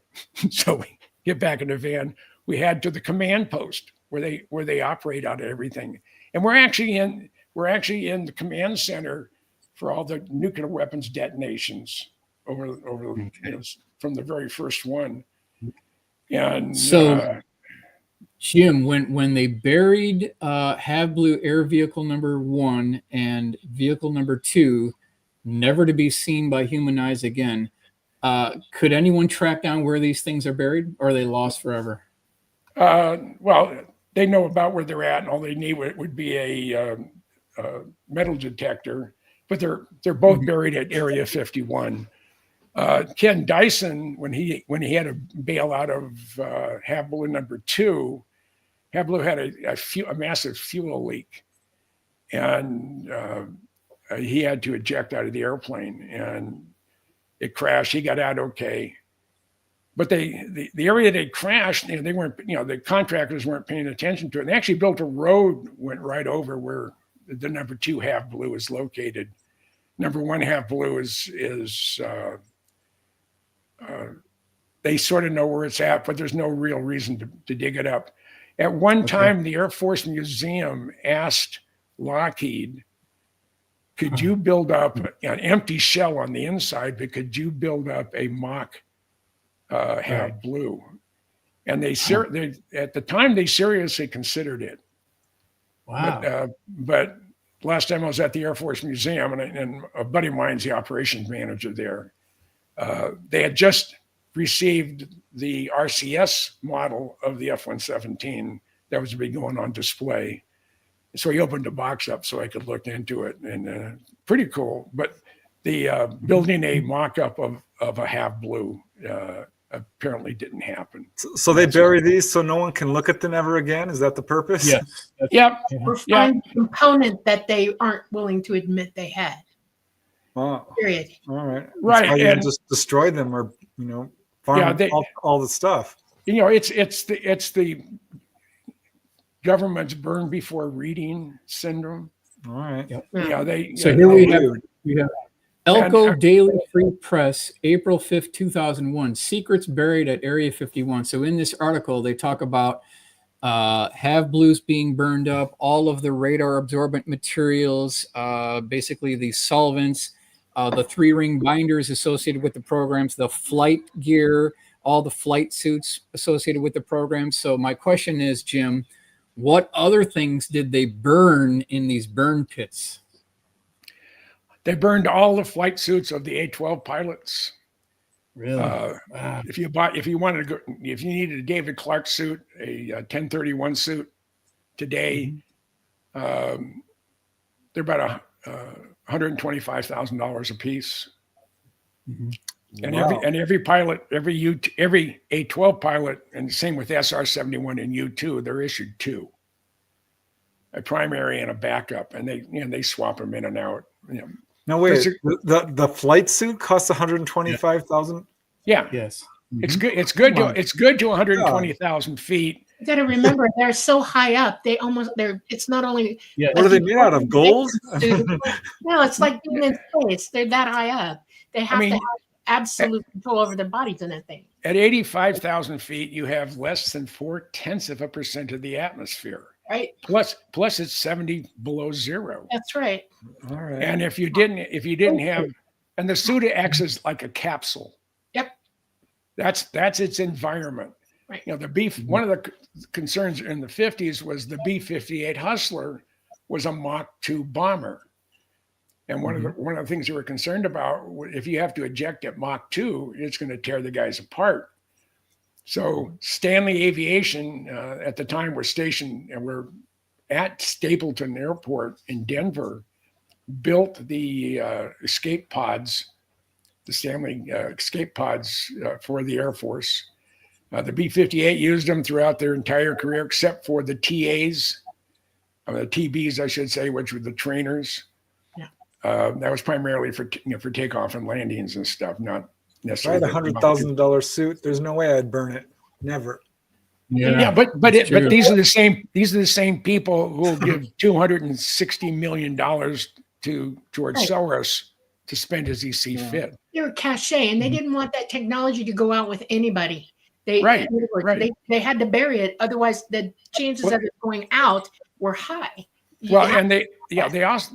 So we get back in the van. We head to the command post where they operate out of everything, and we're actually in the command center for all the nuclear weapons detonations over from the very first one. And so, Jim, when they buried Have Blue Air Vehicle number 1 and Vehicle number 2, never to be seen by human eyes again, could anyone track down where these things are buried, or are they lost forever? Well, they know about where they're at, and all they need would be a metal detector. But they're both buried at Area 51. Ken Dyson, when he had to bail out of Have Blue number 2, Have Blue had a massive fuel leak, and he had to eject out of the airplane, and it crashed. He got out okay, but the area they crashed, they weren't, the contractors weren't paying attention to it. And they actually built a road, went right over where the number 2 Have Blue is located. Number 1 Have Blue is they sort of know where it's at, but there's no real reason to dig it up. At one time, the Air Force Museum asked Lockheed, could you build up an empty shell on the inside, but could you build up a mock Have Blue? And they at the time, they seriously considered it. Wow. But last time I was at the Air Force Museum, and a buddy of mine's the operations manager there. They had just received the RCS model of the F-117 that was to be going on display. So he opened the box up so I could look into it, and pretty cool. But the building a mock-up of a Have Blue apparently didn't happen. So they bury these so no one can look at them ever again? Is that the purpose? Yes. Yep. Or find a component that they aren't willing to admit they had. Wow. Period. All right. Right. And just destroy them, or farm all the stuff. It's the government's burn before reading syndrome. All right. Yep. So here we have Elko Daily Free Press, April 5th, 2001, secrets buried at Area 51. So in this article, they talk about Have Blues being burned up, all of the radar absorbent materials, basically the solvents, the 3-ring binders associated with the programs, the flight gear, all the flight suits associated with the program. So my question is, Jim, what other things did they burn in these burn pits? They burned all the flight suits of the A-12 pilots. Really? Wow. If you needed a David Clark suit, a 1031 suit today, they're about $125,000 a piece. And every pilot, every A-12 pilot, and the same with SR-71 and U-2, they're issued two, a primary and a backup, and they swap them in and out. No, wait, the flight suit costs $125,000. Yeah. Yes. It's good. It's good to 120,000 feet. You got to remember, they're so high up. It's not only. What are they made out of? Gold? No, it's like being in space. They're that high up. They have to have absolute control over their bodies in that thing. At 85,000 feet, you have less than 0.4% of the atmosphere. Right. Plus it's 70 below zero. That's right. All right. And if you didn't have, and the suit acts as like a capsule. Yep. That's its environment. Right. One of the concerns in the 50s was the B-58 Hustler was a Mach 2 bomber. And one of the things they were concerned about, if you have to eject at Mach 2, it's going to tear the guys apart. So Stanley Aviation at the time were stationed and were at Stapleton Airport in Denver, built the escape pods, the Stanley escape pods for the Air Force. The B-58 used them throughout their entire career, except for the TAs, the TBs, I should say, which were the trainers. Yeah. That was primarily for takeoff and landings and stuff, not necessarily. I had $100,000 suit. There's no way I'd burn it. Never. Yeah, but these are the same people who will give $260 million to George Soros to spend as he see fit. They were cachet, and they didn't want that technology to go out with anybody. They had to bury it, otherwise the chances of it going out were high. Well, and they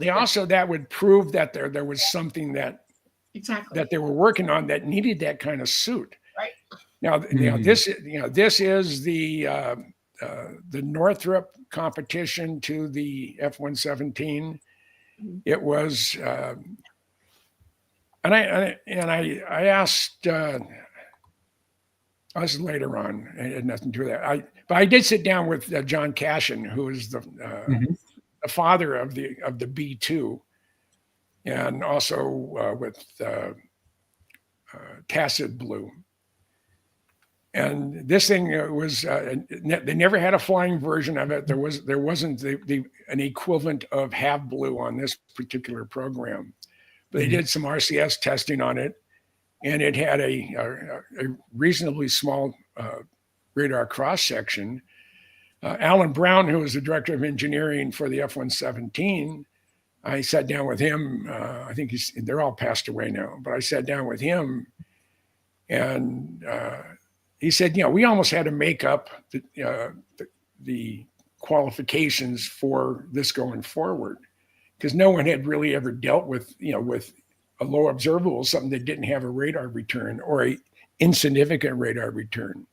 also that would prove that there was something that they were working on that needed that kind of suit. Right. Now, this is the Northrop competition to the F-117. It was, and I asked. This is later on. It had nothing to do with that. But I did sit down with John Cashin, who is the father of the B-2, and also with Tacit Blue. And this thing was they never had a flying version of it. There wasn't an equivalent of Have Blue on this particular program, but they did some RCS testing on it. And it had a reasonably small radar cross section. Alan Brown, who was the director of engineering for the F-117, I sat down with him. I think they're all passed away now, but I sat down with him, and he said, we almost had to make up the qualifications for this going forward, because no one had really ever dealt with a low observable, something that didn't have a radar return or a insignificant radar return.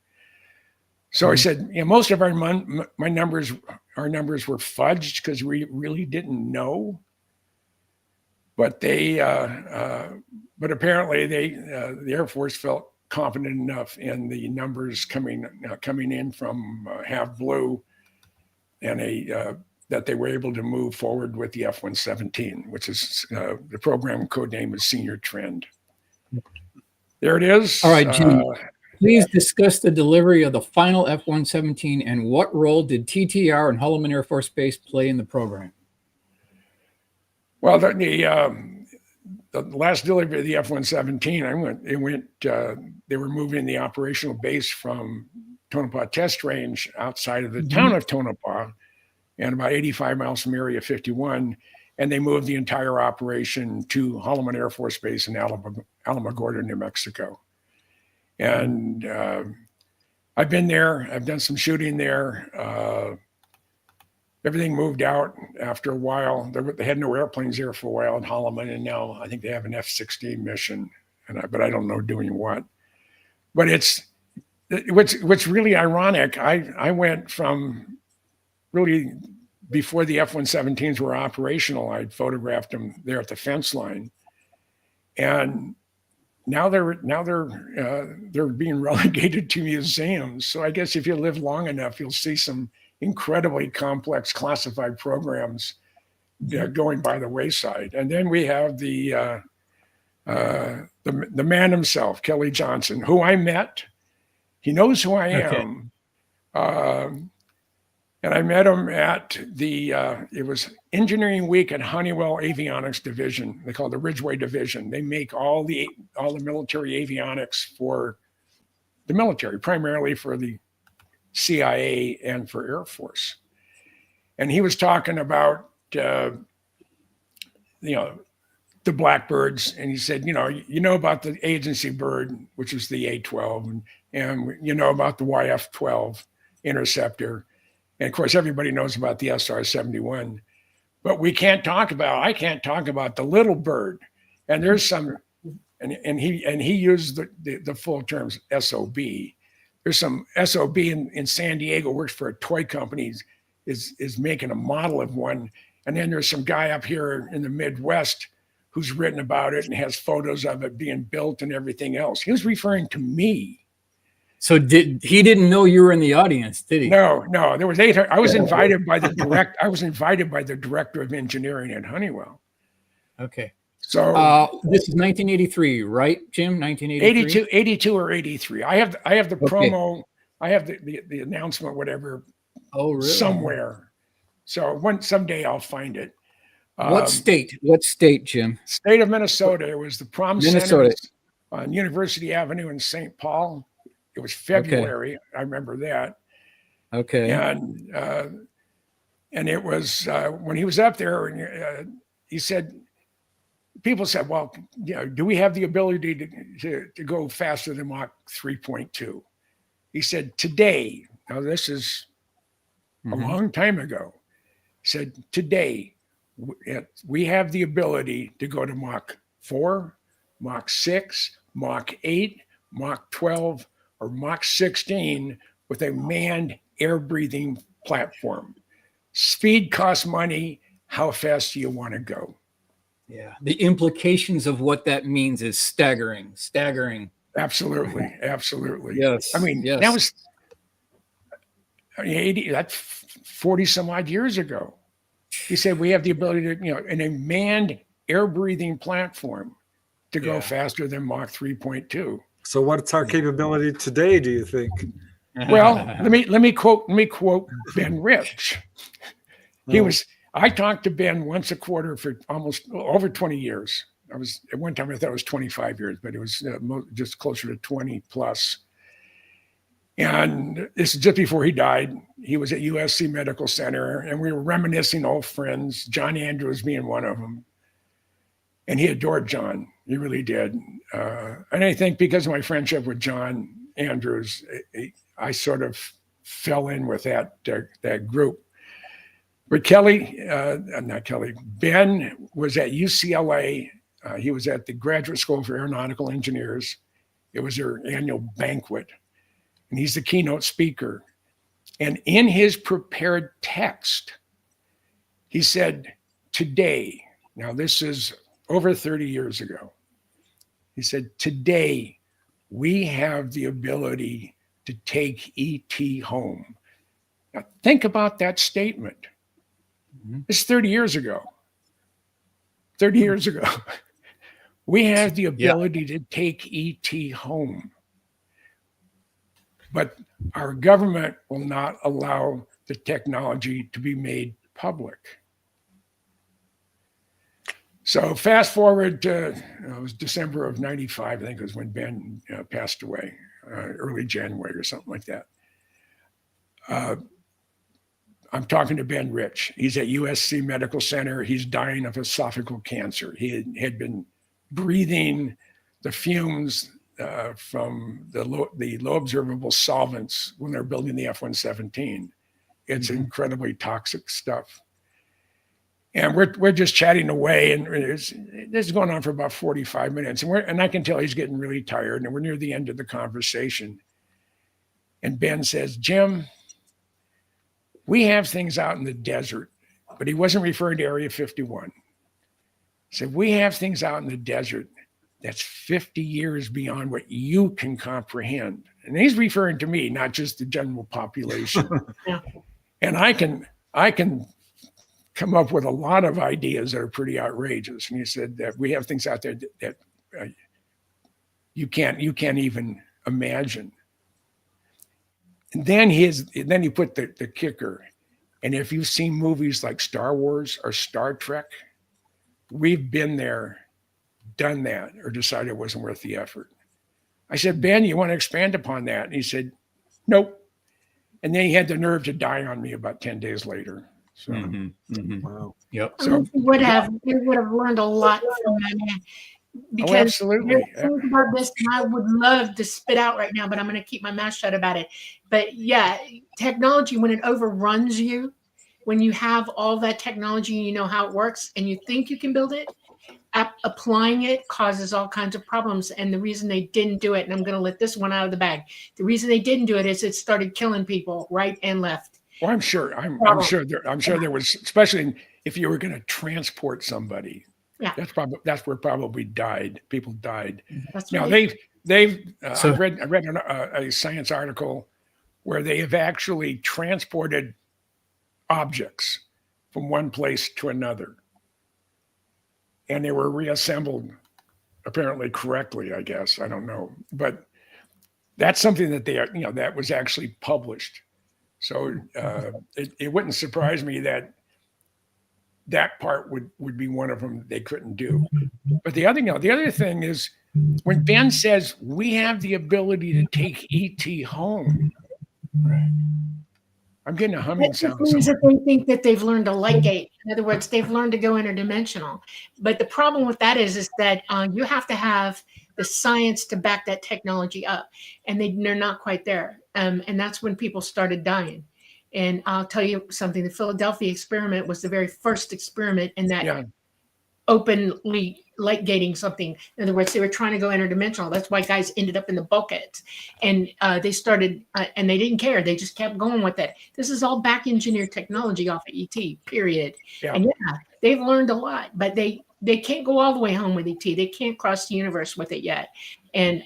So I said, most of our numbers were fudged because we really didn't know. But but apparently the Air Force felt confident enough in the numbers coming in from Have Blue, and that they were able to move forward with the F-117, which is the program code name is Senior Trend. There it is. All right, Jim, please discuss the delivery of the final F-117 and what role did TTR and Holloman Air Force Base play in the program? Well, the last delivery of the F-117, they were moving the operational base from Tonopah Test Range outside of the town of Tonopah, and about 85 miles from Area 51, and they moved the entire operation to Holloman Air Force Base in Alamogordo, New Mexico. And I've been there. I've done some shooting there. Everything moved out after a while. They had no airplanes there for a while in Holloman, and now I think they have an F-16 mission, but I don't know doing what. But what's really ironic. I went from really before the F-117s were operational, I'd photographed them there at the fence line, and now they're being relegated to museums. So I guess if you live long enough, you'll see some incredibly complex classified programs going by the wayside. And then we have the man himself, Kelly Johnson, who I met. He knows who I am. And I met him at it was Engineering Week at Honeywell Avionics Division. They call it the Ridgeway Division. They make all the military avionics for the military, primarily for the CIA and for Air Force. And he was talking about, the blackbirds. And he said, you know about the agency bird, which is the A-12, and you know about the YF-12 interceptor. And of course, everybody knows about the SR-71, but I can't talk about the little bird. And there's some, and he used the full terms SOB. There's some SOB in San Diego, works for a toy company, is making a model of one. And then there's some guy up here in the Midwest who's written about it and has photos of it being built and everything else. He was referring to me. So he didn't know you were in the audience, did he? No. There was 800. I was invited by the director of engineering at Honeywell. Okay. So this is 1983, right, Jim? 1983. 82 or 83. I have the promo. I have the announcement, whatever. Oh, really? Somewhere. So someday I'll find it. What state? What state, Jim? State of Minnesota. It was the prom Minnesota. center on University Avenue in St. Paul. It was February. Okay. I remember that. Okay. And it was when he was up there, he said, people said, well, do we have the ability to go faster than Mach 3.2? He said, today, now this is a long time ago, he said, today, we have the ability to go to Mach 4, Mach 6, Mach 8, Mach 12, or Mach 16 with a manned air-breathing platform. Speed costs money. How fast do you want to go? Yeah, the implications of what that means is staggering. Absolutely. Yes. I mean, yes. That was 80. That's 40 some odd years ago. He said we have the ability to, in a manned air-breathing platform, to go faster than Mach 3.2. So what's our capability today, do you think? Well, let me quote Ben Rich. I talked to Ben once a quarter for almost over 20 years. At one time I thought it was 25 years, but it was just closer to 20 plus. And this is just before he died. He was at USC Medical Center, and we were reminiscing old friends, John Andrews being one of them. And he adored John. He really did. And I think because of my friendship with John Andrews, I sort of fell in with that group. But Ben was at UCLA. He was at the Graduate School for Aeronautical Engineers. It was their annual banquet. And he's the keynote speaker. And in his prepared text, he said, today, now this is over 30 years ago, he said, today we have the ability to take ET home. Now think about that statement. It's 30 years ago. 30 years ago. We have the ability to take ET home. But our government will not allow the technology to be made public. So fast forward to, it was December of 95, I think it was when Ben passed away, early January or something like that. I'm talking to Ben Rich. He's at USC Medical Center. He's dying of esophageal cancer. He had been breathing the fumes from the low observable solvents when they're building the F-117. It's incredibly toxic stuff. And we're just chatting away, and this is going on for about 45 minutes. And I can tell he's getting really tired, and we're near the end of the conversation. And Ben says, Jim, we have things out in the desert but he wasn't referring to Area 51. He said, we have things out in the desert that's 50 years beyond what you can comprehend. And he's referring to me, not just the general population. Yeah. And I can come up with a lot of ideas that are pretty outrageous. And he said that we have things out there that you can't even imagine. And then he put the kicker. And if you've seen movies like Star Wars or Star Trek, we've been there, done that, or decided it wasn't worth the effort. I said, Ben, you want to expand upon that? And he said, nope. And then he had the nerve to die on me about 10 days later. So, Wow. Yep. So we would have learned a lot from that man. Because absolutely. there's things about this, and I would love to spit out right now, but I'm going to keep my mouth shut about it. But yeah, technology, when it overruns you, when you have all that technology and you know how it works and you think you can build it, applying it causes all kinds of problems. And the reason they didn't do it, and I'm going to let this one out of the bag, the reason they didn't do it is it started killing people right and left. Well, I'm sure there was, especially if you were going to transport somebody. Yeah. That's where probably people died. That's Now right. I read a science article where they have actually transported objects from one place to another, and they were reassembled apparently correctly, I guess. I don't know, but that's something that that was actually published. So it wouldn't surprise me that part would be one of them they couldn't do. But the other thing is, when Ben says we have the ability to take ET home, Right. I'm getting a humming sound. Means that they think that they've learned to light gate. In other words, they've learned to go interdimensional. But the problem with that is that you have to have the science to back that technology up, and they're not quite there. And that's when people started dying. And I'll tell you something: the Philadelphia experiment was the very first experiment in that openly light gating something. In other words, they were trying to go interdimensional. That's why guys ended up in the bulkheads. And they started, and they didn't care. They just kept going with it. This is all back engineered technology off of ET, period. Yeah. And yeah, they've learned a lot, but they can't go all the way home with ET. They can't cross the universe with it yet. And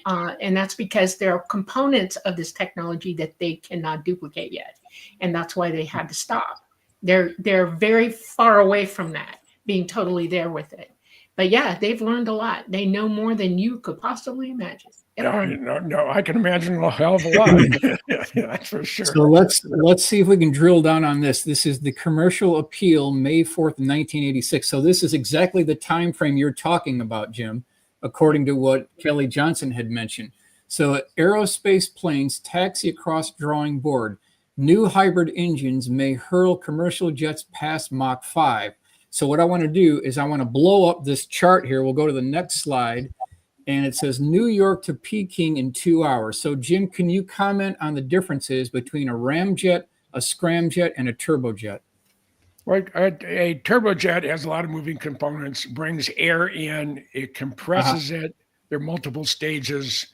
that's because there are components of this technology that they cannot duplicate yet. And that's why they had to stop. They're very far away from that, being totally there with it. But yeah, they've learned a lot. They know more than you could possibly imagine. No, I can imagine a hell of a lot. Yeah, that's for sure. So let's see if we can drill down on this. This is the commercial appeal, May 4th, 1986. So this is exactly the time frame you're talking about, Jim, according to what Kelly Johnson had mentioned. So aerospace planes taxi across drawing board. New hybrid engines may hurl commercial jets past Mach 5. So what I want to do is I want to blow up this chart here. We'll go to the next slide. And it says New York to Peking in 2 hours. So Jim, can you comment on the differences between a ramjet, a scramjet, and a turbojet? Well, a turbojet has a lot of moving components, brings air in, it compresses it. There are multiple stages.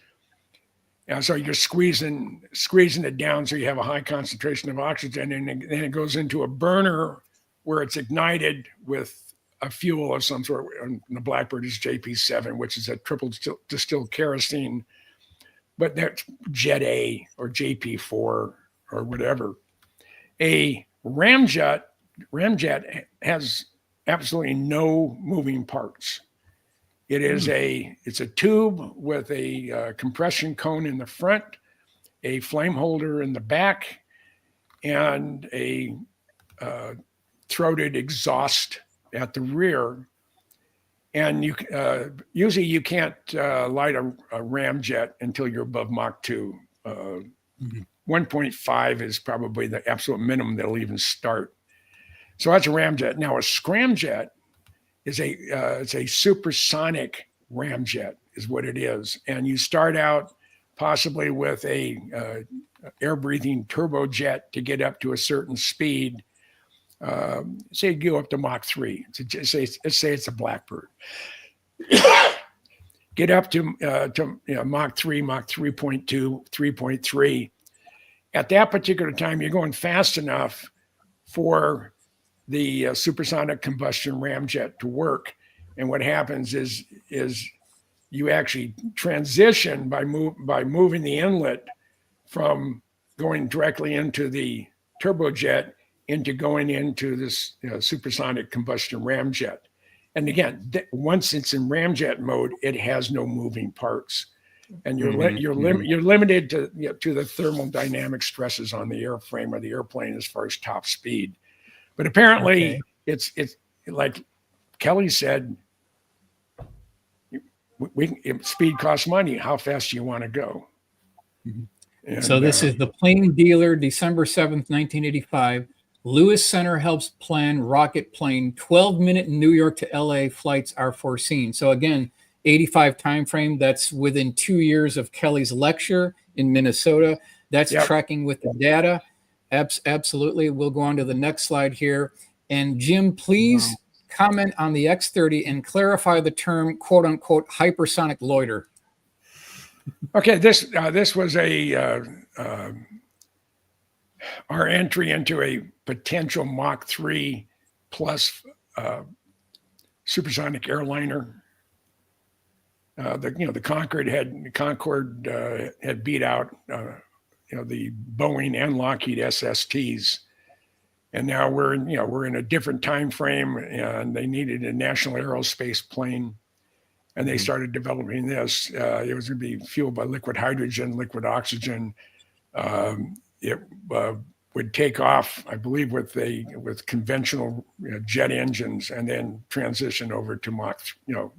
And so you're squeezing it down so you have a high concentration of oxygen, and then it goes into a burner where it's ignited with a fuel of some sort. And the Blackbird is JP7, which is a triple distilled kerosene, but that's Jet A or JP4 or whatever. A ramjet has absolutely no moving parts. It is it's a tube with a compression cone in the front, a flame holder in the back, and a throated exhaust at the rear. And you usually you can't light a ramjet until you're above Mach 2. 1.5 is probably the absolute minimum that'll even start. So that's a ramjet. Now a scramjet is it's a supersonic ramjet is what it is. And you start out possibly with a air-breathing turbojet to get up to a certain speed. Say you go up to Mach 3. Let's say it's a Blackbird. Get up to Mach 3, Mach 3.2, 3.3. At that particular time, you're going fast enough for the supersonic combustion ramjet to work. And what happens is you actually transition by moving the inlet from going directly into the turbojet into going into this supersonic combustion ramjet. And again, once it's in ramjet mode, it has no moving parts, and you're limited to the thermodynamic stresses on the airframe or the airplane as far as top speed. But apparently, it's like Kelly said, speed costs money. How fast do you want to go? And, so this is the plane dealer, December 7th, 1985. Lewis Center helps plan rocket plane. 12-minute New York to LA flights are foreseen. So again, 85 timeframe. That's within 2 years of Kelly's lecture in Minnesota. That's tracking with the data. Absolutely. We'll go on to the next slide here. And Jim, please comment on the X-30 and clarify the term "quote unquote" hypersonic loiter. Okay, this was our entry into a potential Mach 3 plus supersonic airliner. The Concorde had beat out the Boeing and Lockheed SSTs, and now we're in a different time frame, and they needed a national aerospace plane, and they started developing this. It was going to be fueled by liquid hydrogen, liquid oxygen. It would take off, I believe, with conventional jet engines, and then transition over to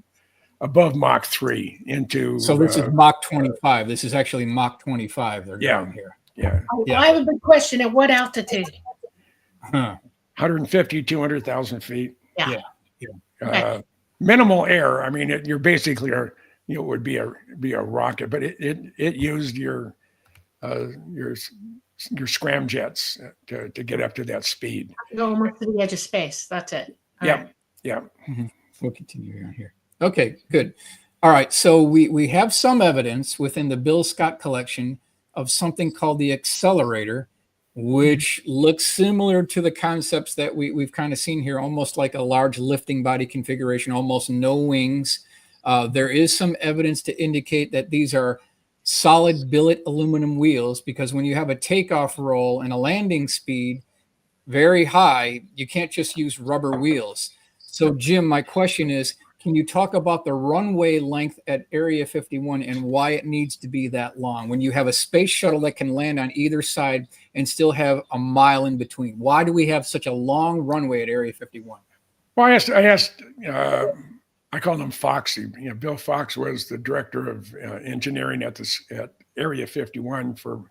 above Mach 3 into. So this is Mach 25. This is actually Mach 25. They're going here. Yeah. I have a big question. At what altitude? 150, 200,000 feet. Yeah. Okay. Minimal air. I mean, you're basically would be a rocket, but it used your scramjets to get up to that speed. Go almost to the edge of space. That's it. Yeah. We'll continue on here. Okay, good. All right, so we have some evidence within the Bill Scott collection of something called the accelerator, which looks similar to the concepts that we've kind of seen here, almost like a large lifting body configuration, almost no wings. There is some evidence to indicate that these are solid billet aluminum wheels, because when you have a takeoff roll and a landing speed very high, you can't just use rubber wheels. So Jim, my question is, can you talk about the runway length at Area 51 and why it needs to be that long when you have a space shuttle that can land on either side and still have a mile in between? Why do we have such a long runway at Area 51? Well, I call him Foxy. Bill Fox was the director of engineering at Area 51 for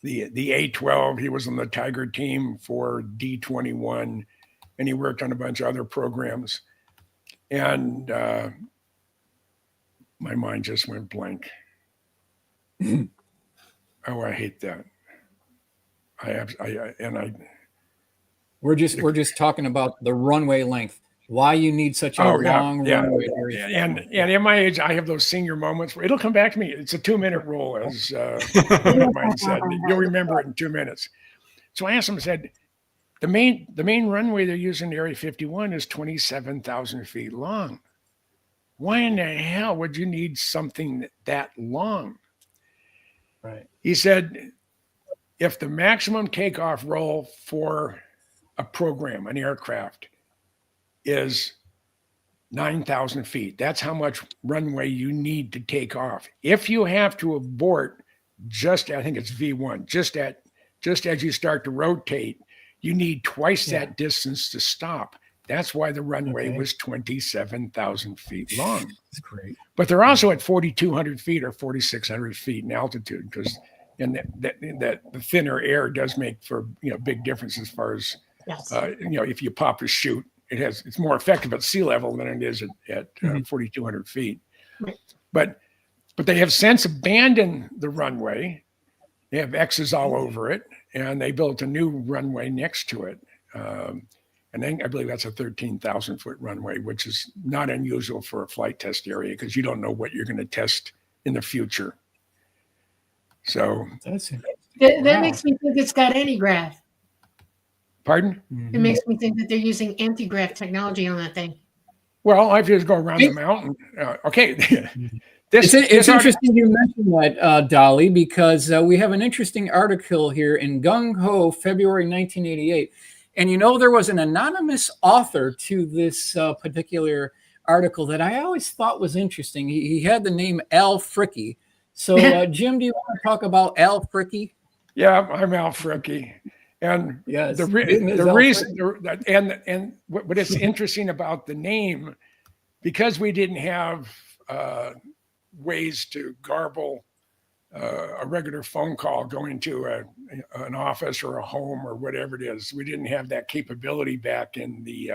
the A-12. He was on the Tiger team for D-21, and he worked on a bunch of other programs. And my mind just went blank. Oh, I hate that. We're just talking about the runway length. Why you need such a long runway area. And in my age, I have those senior moments where it'll come back to me. It's a 2-minute rule, as mine said. You'll remember it in 2 minutes. So I asked him, I said, the main runway they're using in Area 51 is 27,000 feet long. Why in the hell would you need something that long? Right. He said, if the maximum takeoff roll for a program, an aircraft, is 9,000 feet, that's how much runway you need to take off. If you have to abort I think it's V1, just as you start to rotate, you need twice that distance to stop. That's why the runway was 27,000 feet long. That's great. But they're also at 4,200 feet or 4,600 feet in altitude, because the thinner air does make for big difference as far as if you pop a chute, it's more effective at sea level than it is at 4,200 feet. But they have since abandoned the runway. They have X's all over it, and they built a new runway next to it. And then I believe that's a 13,000 foot runway, which is not unusual for a flight test area because you don't know what you're going to test in the future. So that makes me think it's got anti-grav. Pardon? It makes me think that they're using anti-grav technology on that thing. Well, I just go around the mountain. Okay. It's this interesting you mentioned that, Dolly, because we have an interesting article here in Gung Ho, February 1988. And there was an anonymous author to this particular article that I always thought was interesting. He had the name Al Fricke. So, Jim, do you want to talk about Al Fricke? Yeah, I'm Al Fricke. And yes, the reason, and what is interesting about the name, because we didn't have ways to garble a regular phone call going to an office or a home or whatever it is. We didn't have that capability back in the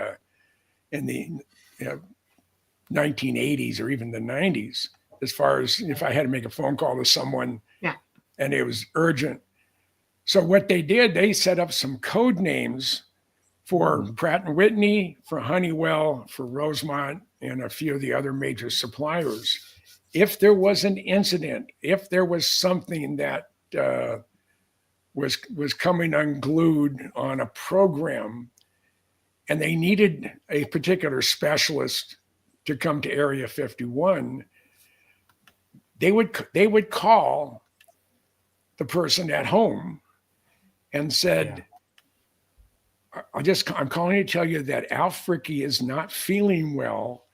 1980s or even the 90s, as far as if I had to make a phone call to someone and it was urgent. So what they did, they set up some code names for Pratt & Whitney, for Honeywell, for Rosemont, and a few of the other major suppliers. If there was an incident, if there was something that was coming unglued on a program, and they needed a particular specialist to come to Area 51, they would call the person at home and said, I'm calling to tell you that Al Fricke is not feeling well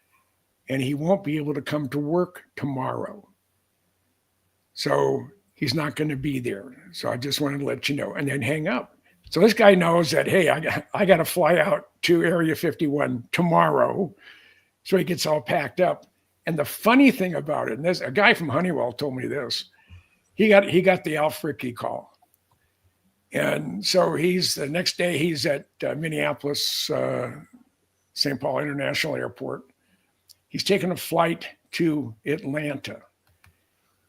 and he won't be able to come to work tomorrow. So he's not going to be there. So I just wanted to let you know, and then hang up. So this guy knows that, hey, I got to fly out to Area 51 tomorrow. So he gets all packed up. And the funny thing about it, and there's a guy from Honeywell told me this, he got the Al Fricke call. And so the next day he's at Minneapolis, St. Paul International Airport. He's taking a flight to Atlanta.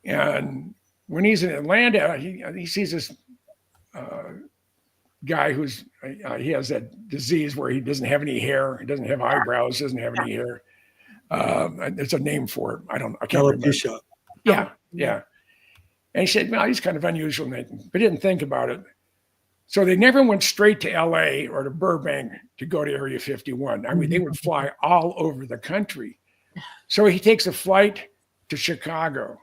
And when he's in Atlanta, he sees this guy he has that disease where he doesn't have any hair. He doesn't have eyebrows, doesn't have any hair. There's a name for it. I can't remember. Yeah. And he said, well, he's kind of unusual, but didn't think about it. So they never went straight to LA or to Burbank to go to Area 51. I mean, they would fly all over the country. So he takes a flight to Chicago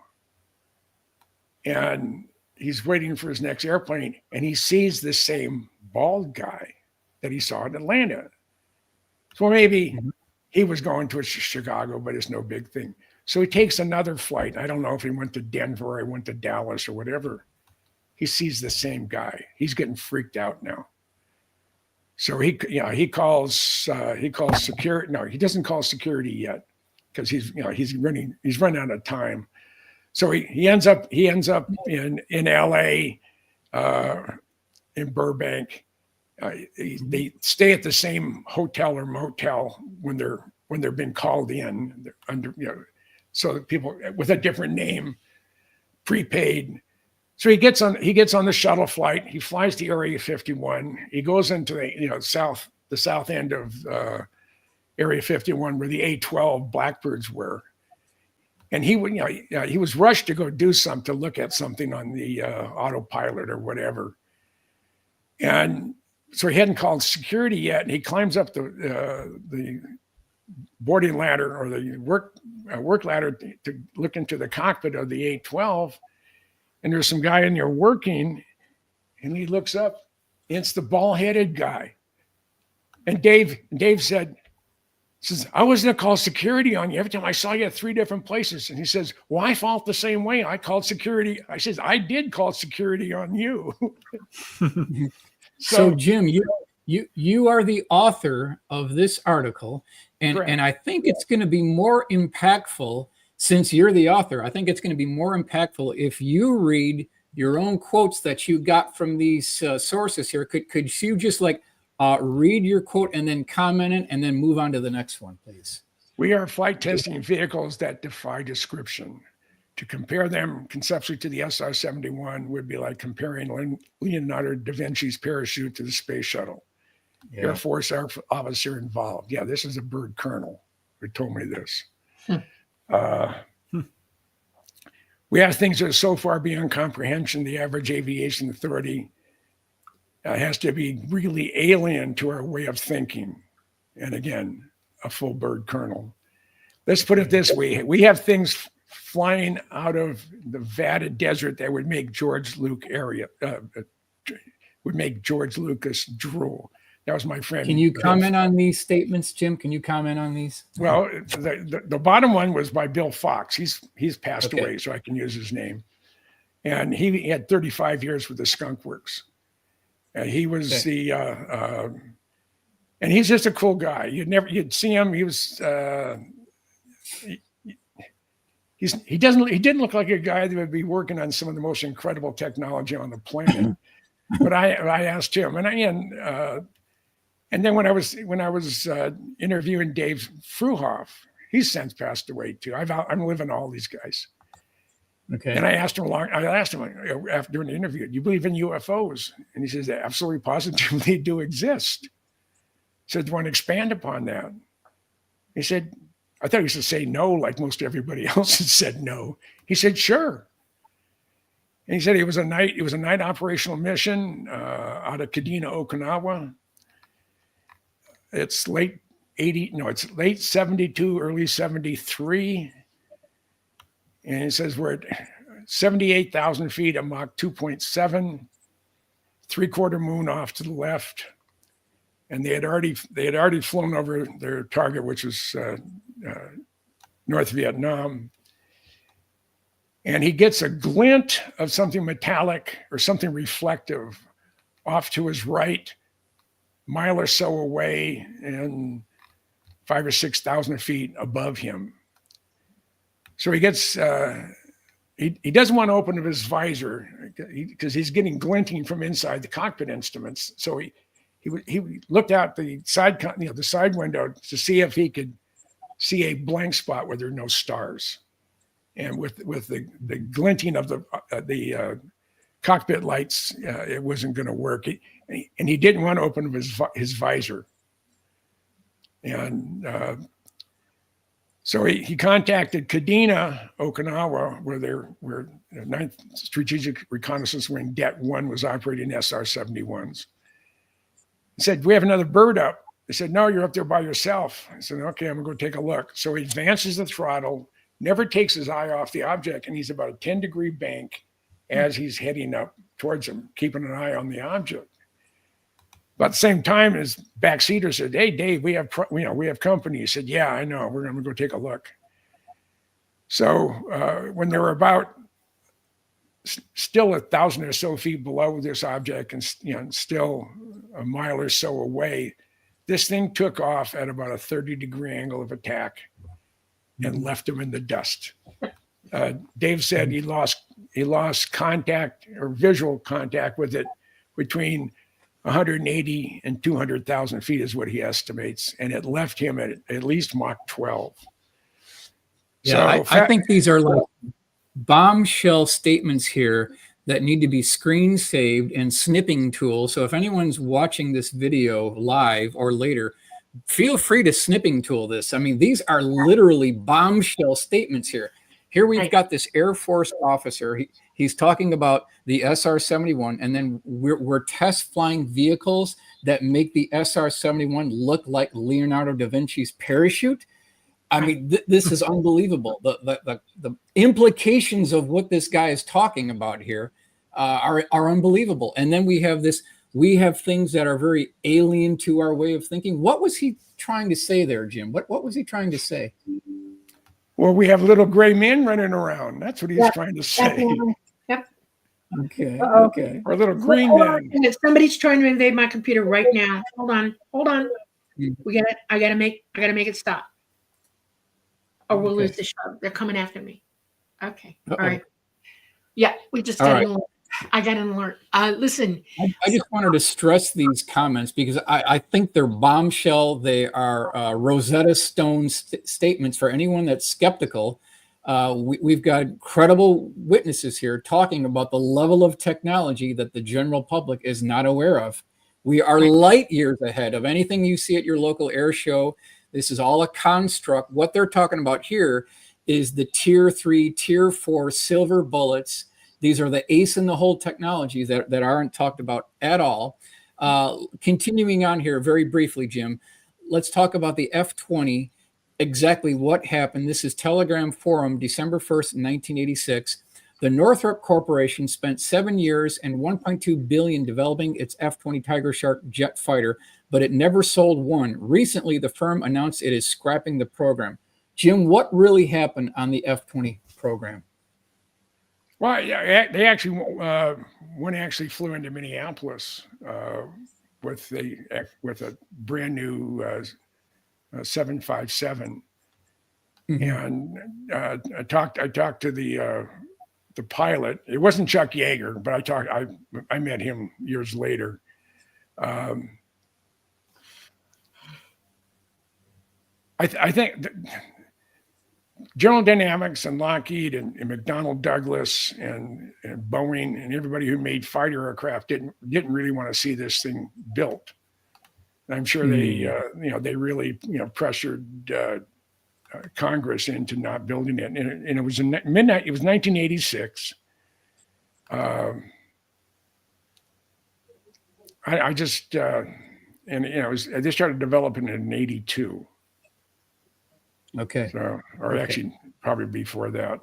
and he's waiting for his next airplane and he sees the same bald guy that he saw in Atlanta. So maybe he was going to Chicago, but it's no big thing. So he takes another flight. I don't know if he went to Denver or he went to Dallas or whatever. He sees the same guy. He's getting freaked out now. So he calls security. No, he doesn't call security yet because he's running out of time. So he ends up in LA, in Burbank. They stay at the same hotel or motel when they're being called in. They're under, so people with a different name, prepaid. So he gets on the shuttle flight. He flies to Area 51. He goes into the south end of Area 51 where the A-12 Blackbirds were, and he was rushed to go do something, to look at something on the autopilot or whatever, and so he hadn't called security yet. And he climbs up the boarding ladder or the work ladder to look into the cockpit of the A-12. And there's some guy in there working, and he looks up, and it's the bald-headed guy. And Dave says, I was going to call security on you. Every time I saw you at 3 different places. And he says, well, I felt the same way. I called security. I says, I did call security on you. So Jim, you are the author of this article, and I think it's going to be more impactful. Since you're the author, I think it's going to be more impactful if you read your own quotes that you got from these sources here. Could you just read your quote and then comment it and then move on to the next one, please? We are flight testing vehicles that defy description. To compare them conceptually to the SR-71 would be like comparing Leonardo da Vinci's parachute to the space shuttle. Air Force officer involved. Yeah, this is a bird colonel who told me this. We have things that are so far beyond comprehension, the average aviation authority has to be really alien to our way of thinking. And again, a full bird kernel. Let's put it this way. We have things flying out of the Nevada desert that would make George Lucas drool. That was my friend. Can you comment on these statements, Jim? Can you comment on these? Well, the bottom one was by Bill Fox. He's passed away, so I can use his name. And he had 35 years with the Skunk Works. And he was and he's just a cool guy. You'd see him. He was, he didn't look like a guy that would be working on some of the most incredible technology on the planet. But I asked him, and then when I was interviewing Dave Fruhoff, he's since passed away too. I'm living all these guys. Okay. And I asked him after during the interview, do you believe in UFOs? And he says, absolutely positively do exist. I said, do you want to expand upon that? He said, I thought he should say no, like most everybody else had said no. He said, sure. And he said it was a night operational mission out of Kadena, Okinawa. It's late 72, early 73. And it says we're at 78,000 feet at Mach 2.7, 3/4 moon off to the left. And they had already flown over their target, which was North Vietnam. And he gets a glint of something metallic or something reflective off to his right, mile or so away, and 5,000 or 6,000 feet above him. So he gets, he doesn't want to open up his visor because he's getting glinting from inside the cockpit instruments. So he looked out the side window to see if he could see a blank spot where there are no stars. And with the glinting of the cockpit lights, it wasn't going to work. And he didn't want to open up his visor. And so he contacted Kadena, Okinawa, where 9th Strategic Reconnaissance Wing Det 1 was operating SR-71s. He said, do we have another bird up? They said, no, you're up there by yourself. I said, okay, I'm going to go take a look. So he advances the throttle, never takes his eye off the object, and he's about a 10-degree bank as he's heading up towards him, keeping an eye on the object. But at the same time, his backseater said, hey, Dave, we have company. He said, yeah, I know. We're going to go take a look. So when they were about still 1,000 or so feet below this object and still a mile or so away, this thing took off at about a 30-degree angle of attack and left him in the dust. Dave said he lost contact or visual contact with it between 180 and 200,000 feet is what he estimates. And it left him at least Mach 12. Yeah, so I think these are like bombshell statements here that need to be screen saved and snipping tools. So if anyone's watching this video live or later, feel free to snipping tool this. I mean, these are literally bombshell statements here. Here we've got this Air Force officer. He's talking about the SR-71, and then we're test flying vehicles that make the SR-71 look like Leonardo da Vinci's parachute. I mean, this is unbelievable. The implications of what this guy is talking about here are unbelievable. And then we have things that are very alien to our way of thinking. What was he trying to say there, Jim? What was he trying to say? Well, we have little gray men running around. That's what he's trying to say. Yep. Okay. Okay. Or little green men. Somebody's trying to invade my computer right now. Hold on. I gotta make it stop. Or we'll lose the show. They're coming after me. Okay. All right. Yeah, we just got an alert. I got an alert. Listen. I just wanted to stress these comments because I think they're bombshell. They are Rosetta Stone statements for anyone that's skeptical. We've got credible witnesses here talking about the level of technology that the general public is not aware of. We are light years ahead of anything you see at your local air show. This is all a construct. What they're talking about here is the tier 3, tier 4 silver bullets. These are the ace in the hole technologies that aren't talked about at all. Continuing on here very briefly, Jim, let's talk about the F-20, exactly what happened. This is Telegram Forum, December 1st, 1986. The Northrop Corporation spent 7 years and $1.2 billion developing its F-20 Tiger Shark jet fighter, but it never sold one. Recently, the firm announced it is scrapping the program. Jim, what really happened on the F-20 program? Well, yeah, they actually one actually flew into Minneapolis with a brand new 757, and I talked to the pilot. It wasn't Chuck Yeager, but I met him years later. I think General Dynamics and Lockheed and McDonnell Douglas and Boeing and everybody who made fighter aircraft didn't really want to see this thing built. And I'm sure they really pressured Congress into not building it. And it was in midnight. It was 1986. They started developing it in 82. Okay. So, actually, probably before that.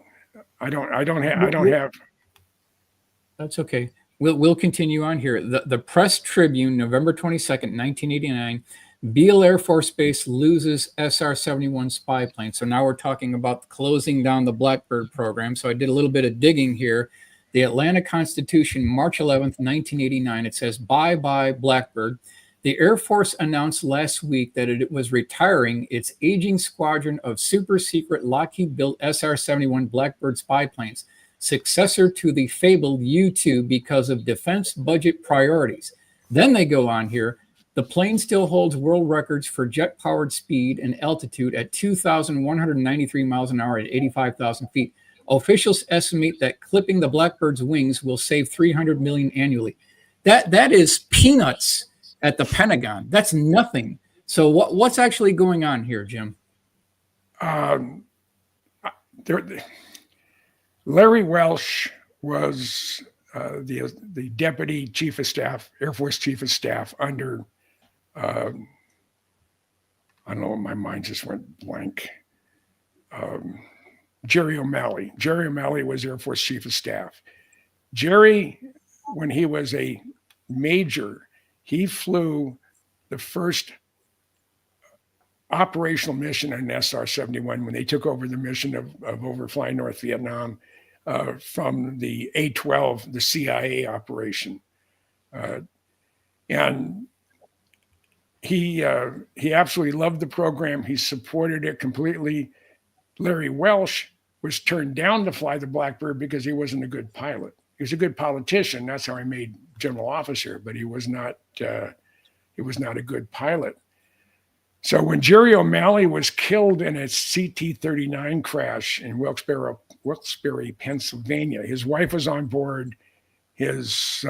I don't have. That's okay. We'll continue on here. The Press Tribune, November 22nd, 1989. Beale Air Force Base loses SR-71 spy plane. So now we're talking about closing down the Blackbird program. So I did a little bit of digging here. The Atlanta Constitution, March 11th, 1989. It says, bye-bye Blackbird. The Air Force announced last week that it was retiring its aging squadron of super-secret Lockheed-built SR-71 Blackbird spy planes, successor to the fabled U-2 because of defense budget priorities. Then they go on here. The plane still holds world records for jet-powered speed and altitude at 2,193 miles an hour at 85,000 feet. Officials estimate that clipping the Blackbird's wings will save $300 million annually. That is peanuts at the Pentagon. That's nothing. So what's actually going on here, Jim? Larry Welsh was the deputy chief of staff, Air Force chief of staff under, I don't know, my mind just went blank. Jerry O'Malley. Jerry O'Malley was Air Force chief of staff. Jerry, when he was a major, he flew the first operational mission on SR-71 when they took over the mission of overflying North Vietnam from the A-12, the CIA operation. And he absolutely loved the program. He supported it completely. Larry Welsh was turned down to fly the Blackbird because he wasn't a good pilot. He was a good politician. That's how he made general officer, but he was not a good pilot. So when Jerry O'Malley was killed in a CT-39 crash in Wilkes-Barre, Pennsylvania, his wife was on board, his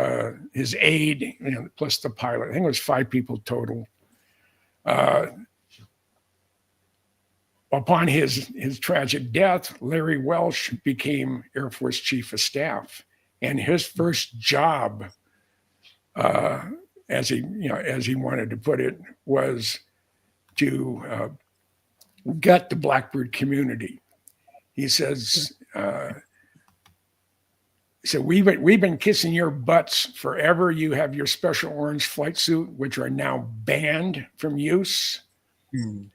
aide, plus the pilot. I think it was 5 people total. Upon his tragic death, Larry Welsh became Air Force Chief of Staff, and his first job, as he wanted to put it, was to gut the Blackbird community. He says, so we've been kissing your butts forever. You have your special orange flight suit, which are now banned from use. You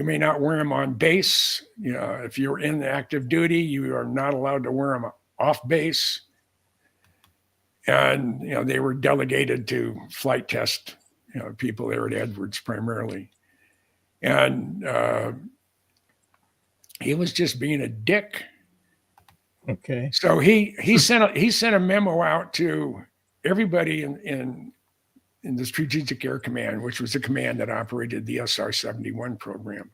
may not wear them on base. If you're in active duty, you are not allowed to wear them off base. And they were delegated to flight test people there at Edwards primarily. And he was just being a dick. Okay. So he sent a memo out to everybody in the Strategic Air Command, which was the command that operated the SR-71 program,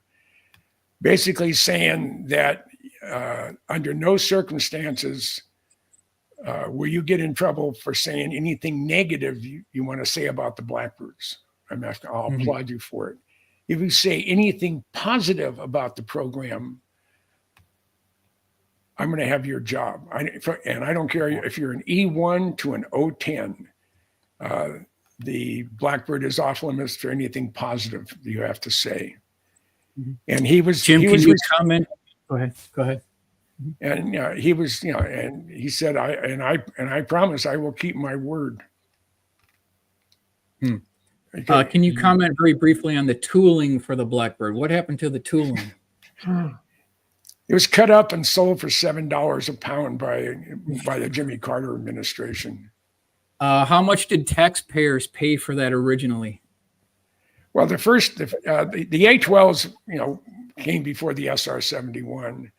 basically saying that under no circumstances will you get in trouble for saying anything negative you want to say about the Blackbirds. I'll applaud you for it. If you say anything positive about the program, I'm going to have your job. And I don't care if you're an E1 to an O10. the Blackbird is off limits for anything positive you have to say. Mm-hmm. And he was Jim. he Can was you comment? Go ahead. Go ahead. And he was, and he said, I promise I will keep my word. Okay. Can you comment very briefly on the tooling for the Blackbird? What happened to the tooling? It was cut up and sold for $7 a pound by the Jimmy Carter administration. How much did taxpayers pay for that originally? Well, the A-12s, came before the SR-71.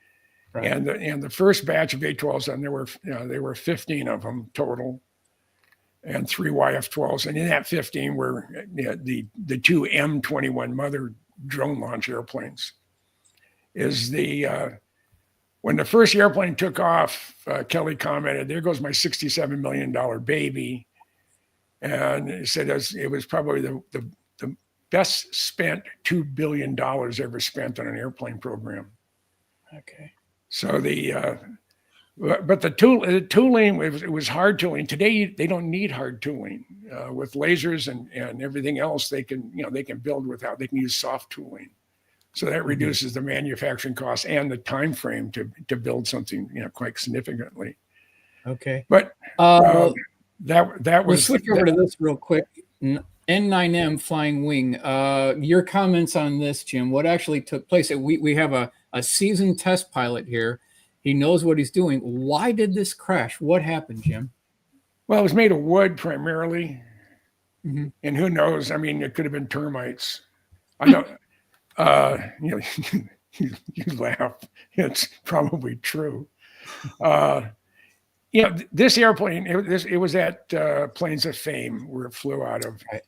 Right. And the first batch of A-12s, and there were 15 of them total, and 3 YF-12s, and in that 15 were the two M-21 mother drone launch airplanes. When the first airplane took off, Kelly commented, "There goes my $67 million baby," and he said it was probably the best spent $2 billion ever spent on an airplane program. Okay. So but the tooling, it was hard tooling. Today they don't need hard tooling. With lasers and everything else, they can build without. They can use soft tooling, so that reduces the manufacturing cost and the time frame to build something quite significantly. Okay, but that was. We'll switch over to this real quick. N9M Flying Wing. Your comments on this, Jim? What actually took place? We have a seasoned test pilot here. He knows what he's doing. Why did this crash? What happened, Jim? Well, it was made of wood primarily. Mm-hmm. And who knows? I mean, it could have been termites. I don't, you laugh. It's probably true. This airplane, it was at Plains of Fame where it flew out of. Right.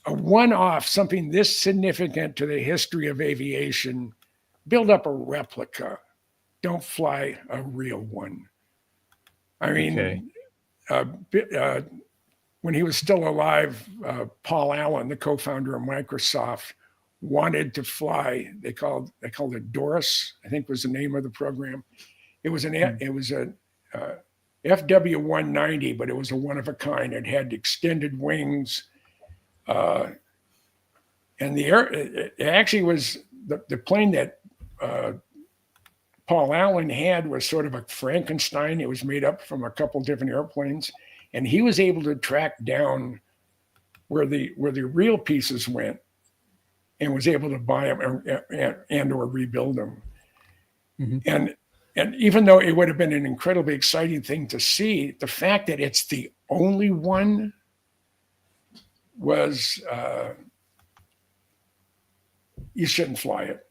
A one-off, something this significant to the history of aviation, build up a replica. Don't fly a real one. I mean, when he was still alive, Paul Allen, the co-founder of Microsoft, wanted to fly. They called it Doris, I think was the name of the program. It was a FW-190, but it was a one of a kind. It had extended wings, and it actually was the plane that Paul Allen had was sort of a Frankenstein. It was made up from a couple different airplanes, and he was able to track down where the real pieces went, and was able to buy them and or rebuild them. Mm-hmm. And even though it would have been an incredibly exciting thing to see, the fact that it's the only one was you shouldn't fly it.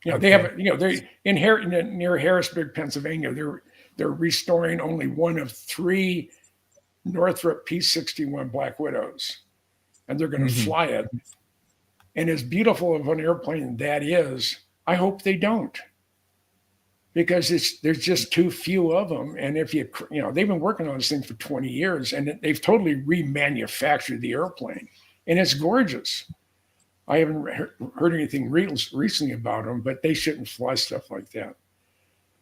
They have, they're near Harrisburg, Pennsylvania. They're restoring only one of 3 Northrop P-61 Black Widows, and they're going to fly it. And as beautiful of an airplane that is, I hope they don't, because there's just too few of them. And if they've been working on this thing for 20 years, and they've totally remanufactured the airplane, and it's gorgeous. I haven't heard anything recently about them, but they shouldn't fly stuff like that.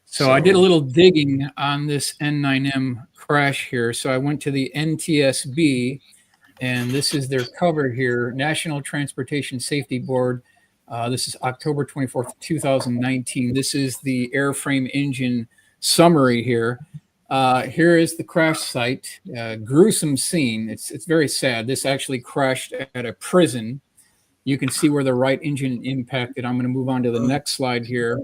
So I did a little digging on this N9M crash here. So I went to the NTSB, and this is their cover here, National Transportation Safety Board. This is October 24th, 2019. This is the airframe engine summary here. Here is the crash site. Gruesome scene. It's very sad. This actually crashed at a prison. You can see where the right engine impacted. I'm going to move on to the next slide here.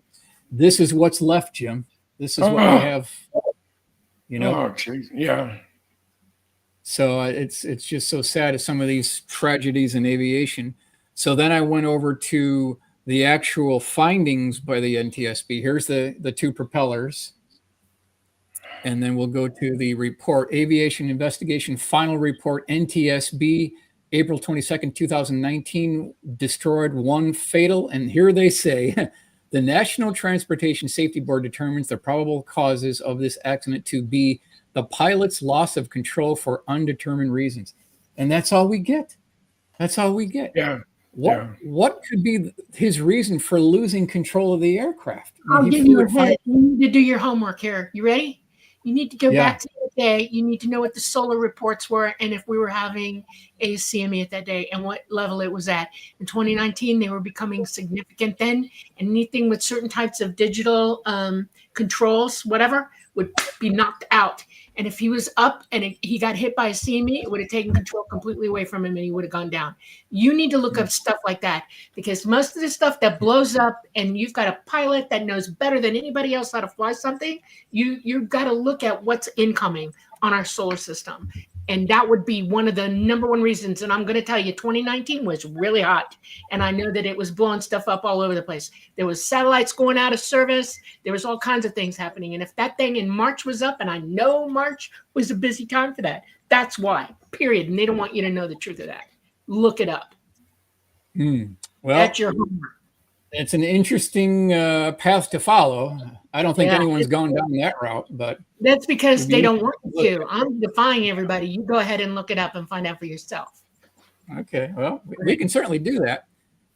This is what's left, Jim. This is what we have. Oh, geez. Yeah. So it's just so sad, some of these tragedies in aviation. So then I went over to the actual findings by the NTSB. Here's the 2 propellers. And then we'll go to the report, Aviation Investigation Final Report, NTSB, April 22nd, 2019, destroyed 1 fatal. And here they say, the National Transportation Safety Board determines the probable causes of this accident to be the pilot's loss of control for undetermined reasons. And that's all we get. That's all we get. Yeah. What could be his reason for losing control of the aircraft? I'll give you a hint. You need to do your homework here. You ready? You need to go Yeah. back to the day. You need to know what the solar reports were and if we were having a CME at that day and what level it was at. In 2019, they were becoming significant then. And anything with certain types of digital controls, whatever, would be knocked out. And if he was up and he got hit by a CME, it would have taken control completely away from him and he would have gone down. You need to look up stuff like that because most of the stuff that blows up and you've got a pilot that knows better than anybody else how to fly something, you've got to look at what's incoming on our solar system. And that would be one of the number one reasons. And I'm going to tell you, 2019 was really hot. And I know that it was blowing stuff up all over the place. There was satellites going out of service. There was all kinds of things happening. And if that thing in March was up, and I know March was a busy time for that, that's why, period. And they don't want you to know the truth of that. Look it up. Well, That's your homework. it's an interesting path to follow. I don't think anyone's gone down that route, but that's because they don't want you to. I'm defying everybody. You go ahead and look it up and find out for yourself. okay. Well, we can certainly do that.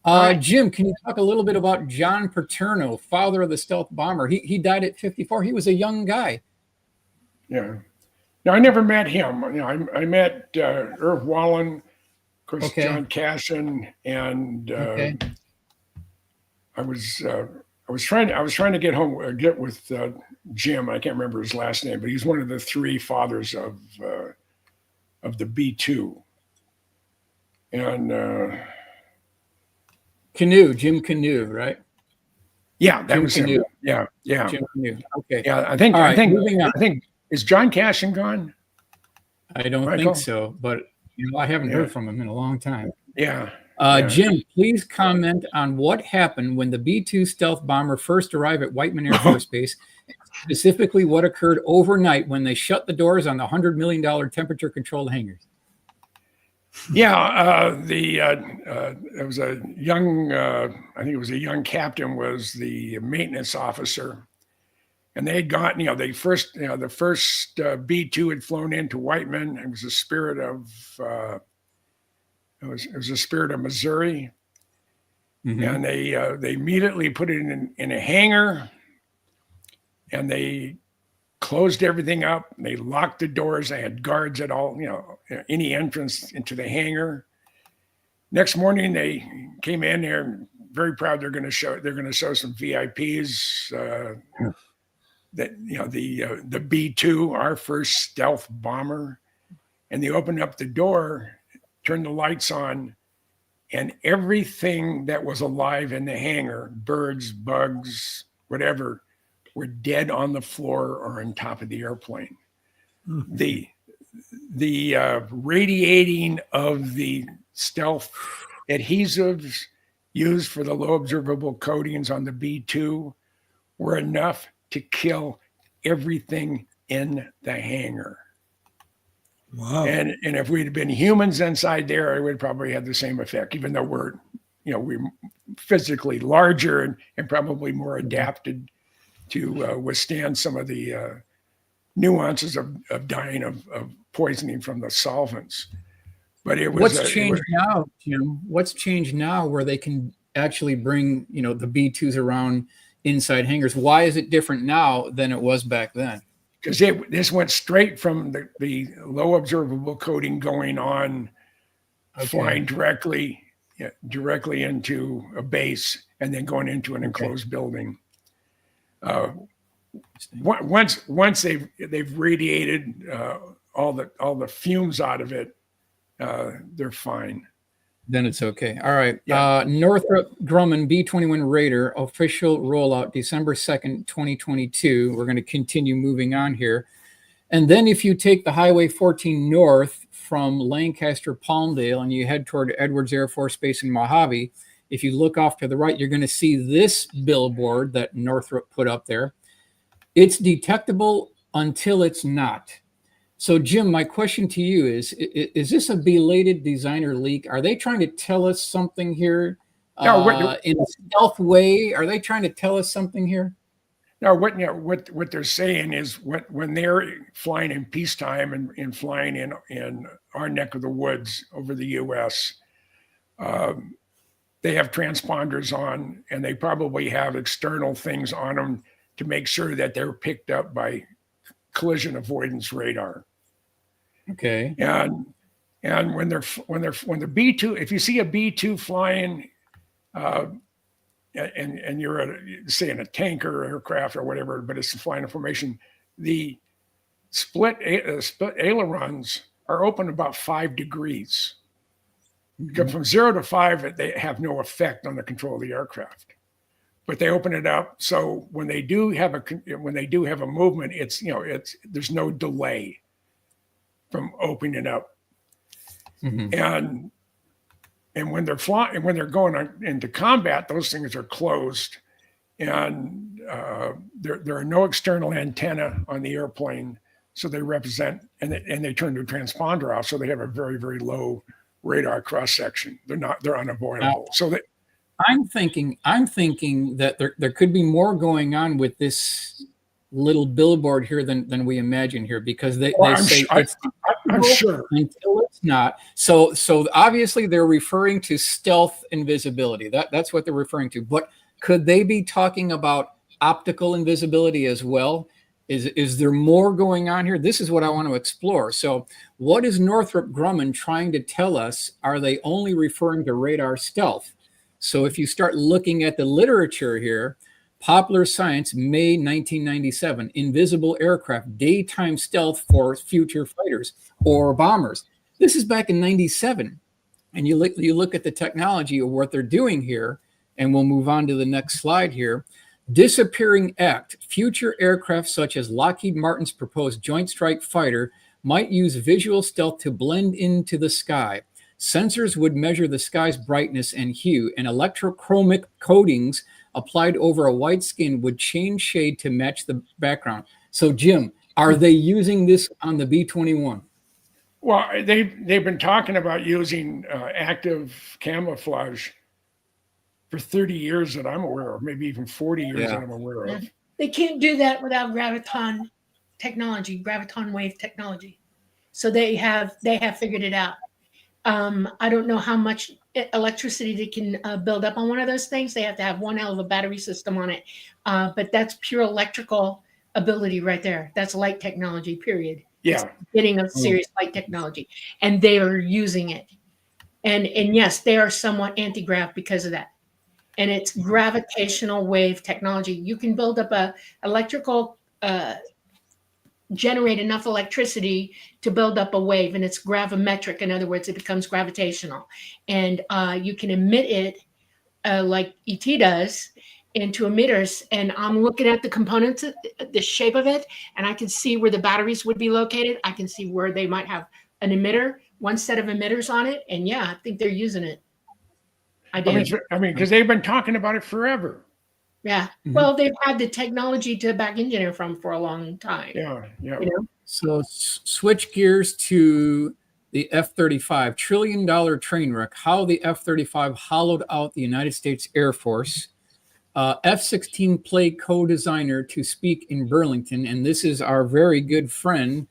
Right. Jim, can you talk a little bit about John Paterno, father of the stealth bomber? He died at 54. He was a young guy. Yeah. No, I never met him. You know, I met Irv Wallen, of course, John Cashin, and I was trying to get with Jim. I can't remember his last name, but he's one of the three fathers of the B-2. And Jim Canoe, right? Yeah, that Jim was Canoe. him. Yeah. Jim Canoe. Okay. Yeah, I think is John Cashin gone? I don't think so, but I haven't heard from him in a long time. Yeah. Jim, please comment on what happened when the B-2 stealth bomber first arrived at Whiteman Air Force Base, specifically what occurred overnight when they shut the doors on the $100 million temperature-controlled hangars. Yeah, it was a young, I think it was a young captain was the maintenance officer, and they had gotten, the first B-2 had flown into Whiteman. It was a Spirit of, it was a Spirit of Missouri, and they immediately put it in a hangar, and they closed everything up. They locked the doors. They had guards at all, any entrance into the hangar. Next morning, they came in there very proud. They're going to show some VIPs that, the B-2, our first stealth bomber. And they opened up the door, turned the lights on, and everything that was alive in the hangar, birds, bugs, whatever, were dead on the floor or on top of the airplane. The radiating of the stealth adhesives used for the low observable coatings on the B-2 were enough to kill everything in the hangar. Wow. And if we'd been humans inside there, it would probably have the same effect, even though we're physically larger and probably more adapted to withstand some of the nuances of dying of poisoning from the solvents. But it was what's changed now, Jim? What's changed now where they can actually bring the B-2s around inside hangars? Why is it different now than it was back then? Because this went straight from the low observable coating going on, flying directly into a base and then going into an enclosed building. Once they've radiated all the fumes out of it, they're fine. Then it's okay. All right. Yeah. Northrop Grumman B-21 Raider official rollout December 2nd, 2022. We're going to continue moving on here. And then if you take the Highway 14 north from Lancaster, Palmdale, and you head toward Edwards Air Force Base in Mojave, if you look off to the right, you're going to see this billboard that Northrop put up there. It's detectable until it's not. So, Jim, my question to you is this a belated designer leak? Are they trying to tell us something here in a stealth way? Are they trying to tell us something here? No, what they're saying is when they're flying in peacetime and flying in our neck of the woods over the U.S., they have transponders on, and they probably have external things on them to make sure that they're picked up by collision avoidance radar. Okay. And when the B2, if you see a B2 flying, and you're say in a tanker or aircraft or whatever, but it's flying in formation, the split ailerons are open about 5 degrees. Mhm. From 0 to 5, they have no effect on the control of the aircraft, but they open it up. So when they do have a movement, there's no delay from opening it up. Mhm. And when they're flying, when they're going into combat, those things are closed, and there are no external antenna on the airplane, so they represent, and they turn the transponder off, so they have a very, very low radar cross section. They're unavoidable. So that I'm thinking that there could be more going on with this little billboard here than we imagine here, because they say I'm sure until it's not. So obviously they're referring to stealth invisibility. That's what they're referring to. But could they be talking about optical invisibility as well? Is there more going on here? This is what I want to explore. So what is Northrop Grumman trying to tell us? Are they only referring to radar stealth? So if you start looking at the literature here, Popular Science, May 1997, invisible aircraft, daytime stealth for future fighters or bombers. This is back in 97. And you look at the technology of what they're doing here, and we'll move on to the next slide here. Disappearing Act, future aircraft such as Lockheed Martin's proposed Joint Strike Fighter might use visual stealth to blend into the sky. Sensors would measure the sky's brightness and hue, and electrochromic coatings applied over a white skin would change shade to match the background. So, Jim, are they using this on the B-21? Well, they've been talking about using active camouflage for 30 years that I'm aware of, maybe even 40 years that I'm aware of. They can't do that without graviton wave technology. So they have figured it out. I don't know how much electricity they can build up on one of those things. They have to have one hell of a battery system on it. But that's pure electrical ability right there. That's light technology, period. Yeah. It's the beginning of serious light technology. And they are using it. And yes, they are somewhat anti-grav because of that. And it's gravitational wave technology. You can build up a electrical, generate enough electricity to build up a wave, and it's gravimetric. In other words, it becomes gravitational. And you can emit it like ET does into emitters. And I'm looking at the components, the shape of it, and I can see where the batteries would be located. I can see where they might have an emitter, one set of emitters on it. And yeah, I think they're using it. I mean, because they've been talking about it forever. Yeah. Mm-hmm. Well, they've had the technology to back engineer from for a long time. Yeah. You know? So switch gears to the F-35, $1 trillion train wreck, how the F-35 hollowed out the United States Air Force. F-16 play co-designer to speak in Burlington. And this is our very good friend,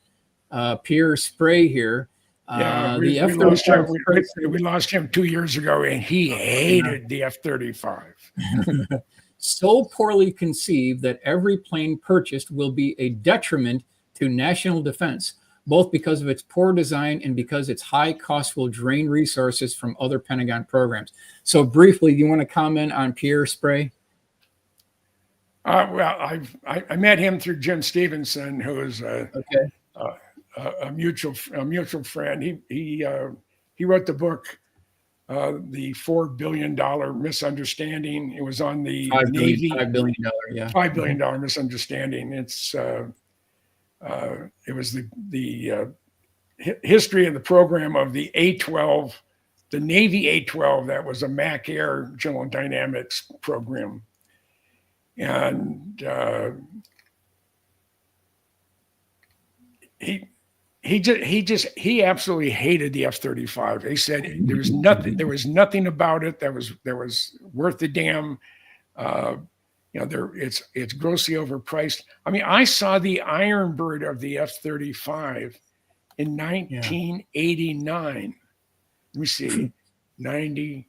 Pierre Spray here. Yeah, we lost him 2 years ago, and he hated the F-35. So poorly conceived that every plane purchased will be a detriment to national defense, both because of its poor design and because its high cost will drain resources from other Pentagon programs. So briefly, do you want to comment on Pierre Spray? Well, I met him through Jim Stevenson, who is a mutual friend. He wrote the book, The $4 Billion Misunderstanding. It was on the Navy. $5 billion, yeah. $5 billion misunderstanding. It's it was the history of the program of the A-12, the Navy A-12. That was a Mac Air General Dynamics program, and he absolutely hated the F-35. He said there was nothing about it that was worth a damn. It's grossly overpriced. I mean, I saw the Iron Bird of the F-35 in 1989. Let me see, 90.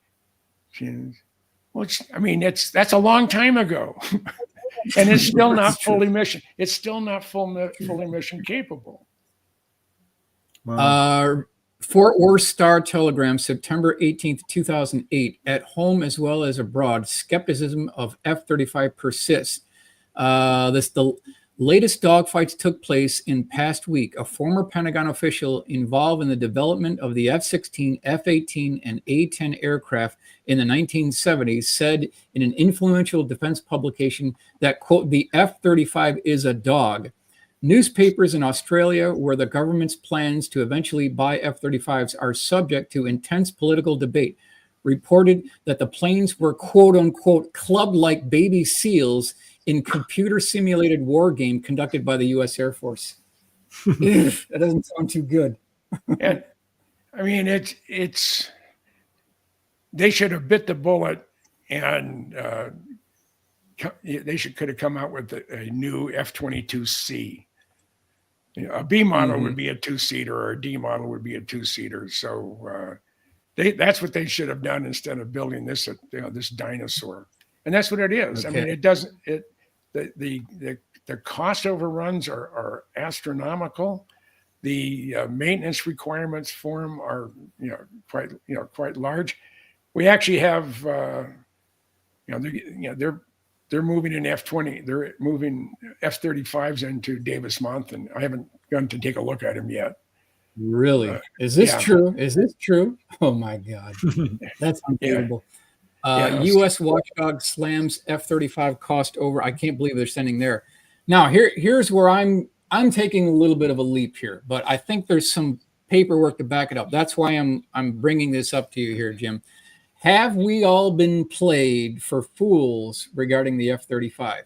Well, I mean, that's a long time ago. And it's still not fully mission. It's still not fully mission capable. Wow. Fort Worth Star Telegram, September 18th, 2008. At home as well as abroad, skepticism of F-35 persists. The latest dogfights took place in past week. A former Pentagon official involved in the development of the F-16, F-18, and A-10 aircraft in the 1970s said in an influential defense publication that, quote, the F-35 is a dog. Newspapers in Australia, where the government's plans to eventually buy F-35s are subject to intense political debate, reported that the planes were, quote unquote, clubbed like baby seals in computer simulated war game conducted by the U.S. Air Force. That doesn't sound too good. And I mean, it's they should have bit the bullet, and they could have come out with a new F-22C. A B model would be a two-seater, or a D model would be a two-seater. So that's what they should have done instead of building this dinosaur. And that's what it is. Okay. I mean, it doesn't. The cost overruns are astronomical. The maintenance requirements for them are quite large. We actually have they're moving an F-20. They're moving F-35s into Davis-Monthan. I haven't gone to take a look at them yet. Really? Is this true? Is this true? Oh my God, that's unbelievable. U.S. watchdog slams F-35 cost over. I can't believe they're sending there. Now here's where I'm taking a little bit of a leap here, but I think there's some paperwork to back it up. That's why I'm bringing this up to you here, Jim. Have we all been played for fools regarding the F-35?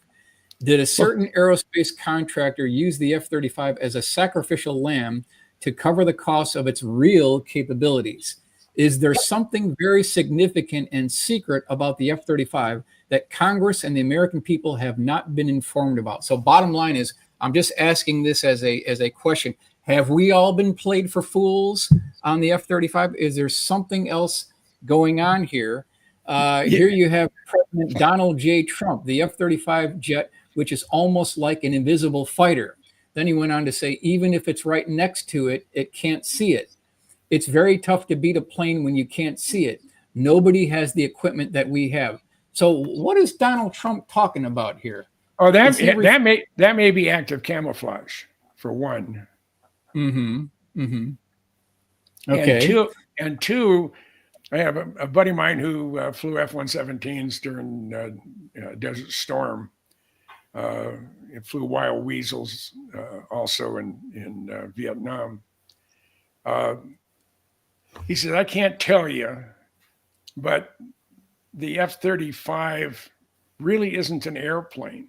Did a certain aerospace contractor use the F-35 as a sacrificial lamb to cover the cost of its real capabilities? Is there something very significant and secret about the F-35 that Congress and the American people have not been informed about? So bottom line is, I'm just asking this as a question. Have we all been played for fools on the F-35? Is there something else going on here? Here you have President Donald J. Trump, the F-35 jet, which is almost like an invisible fighter. Then he went on to say, even if it's right next to it, it can't see it. It's very tough to beat a plane when you can't see it. Nobody has the equipment that we have. So what is Donald Trump talking about here? Oh, that may be active camouflage, for one. Okay. And two, I have a buddy of mine who flew F-117s during Desert Storm. It flew wild weasels also in Vietnam. He said, I can't tell you, but the F-35 really isn't an airplane.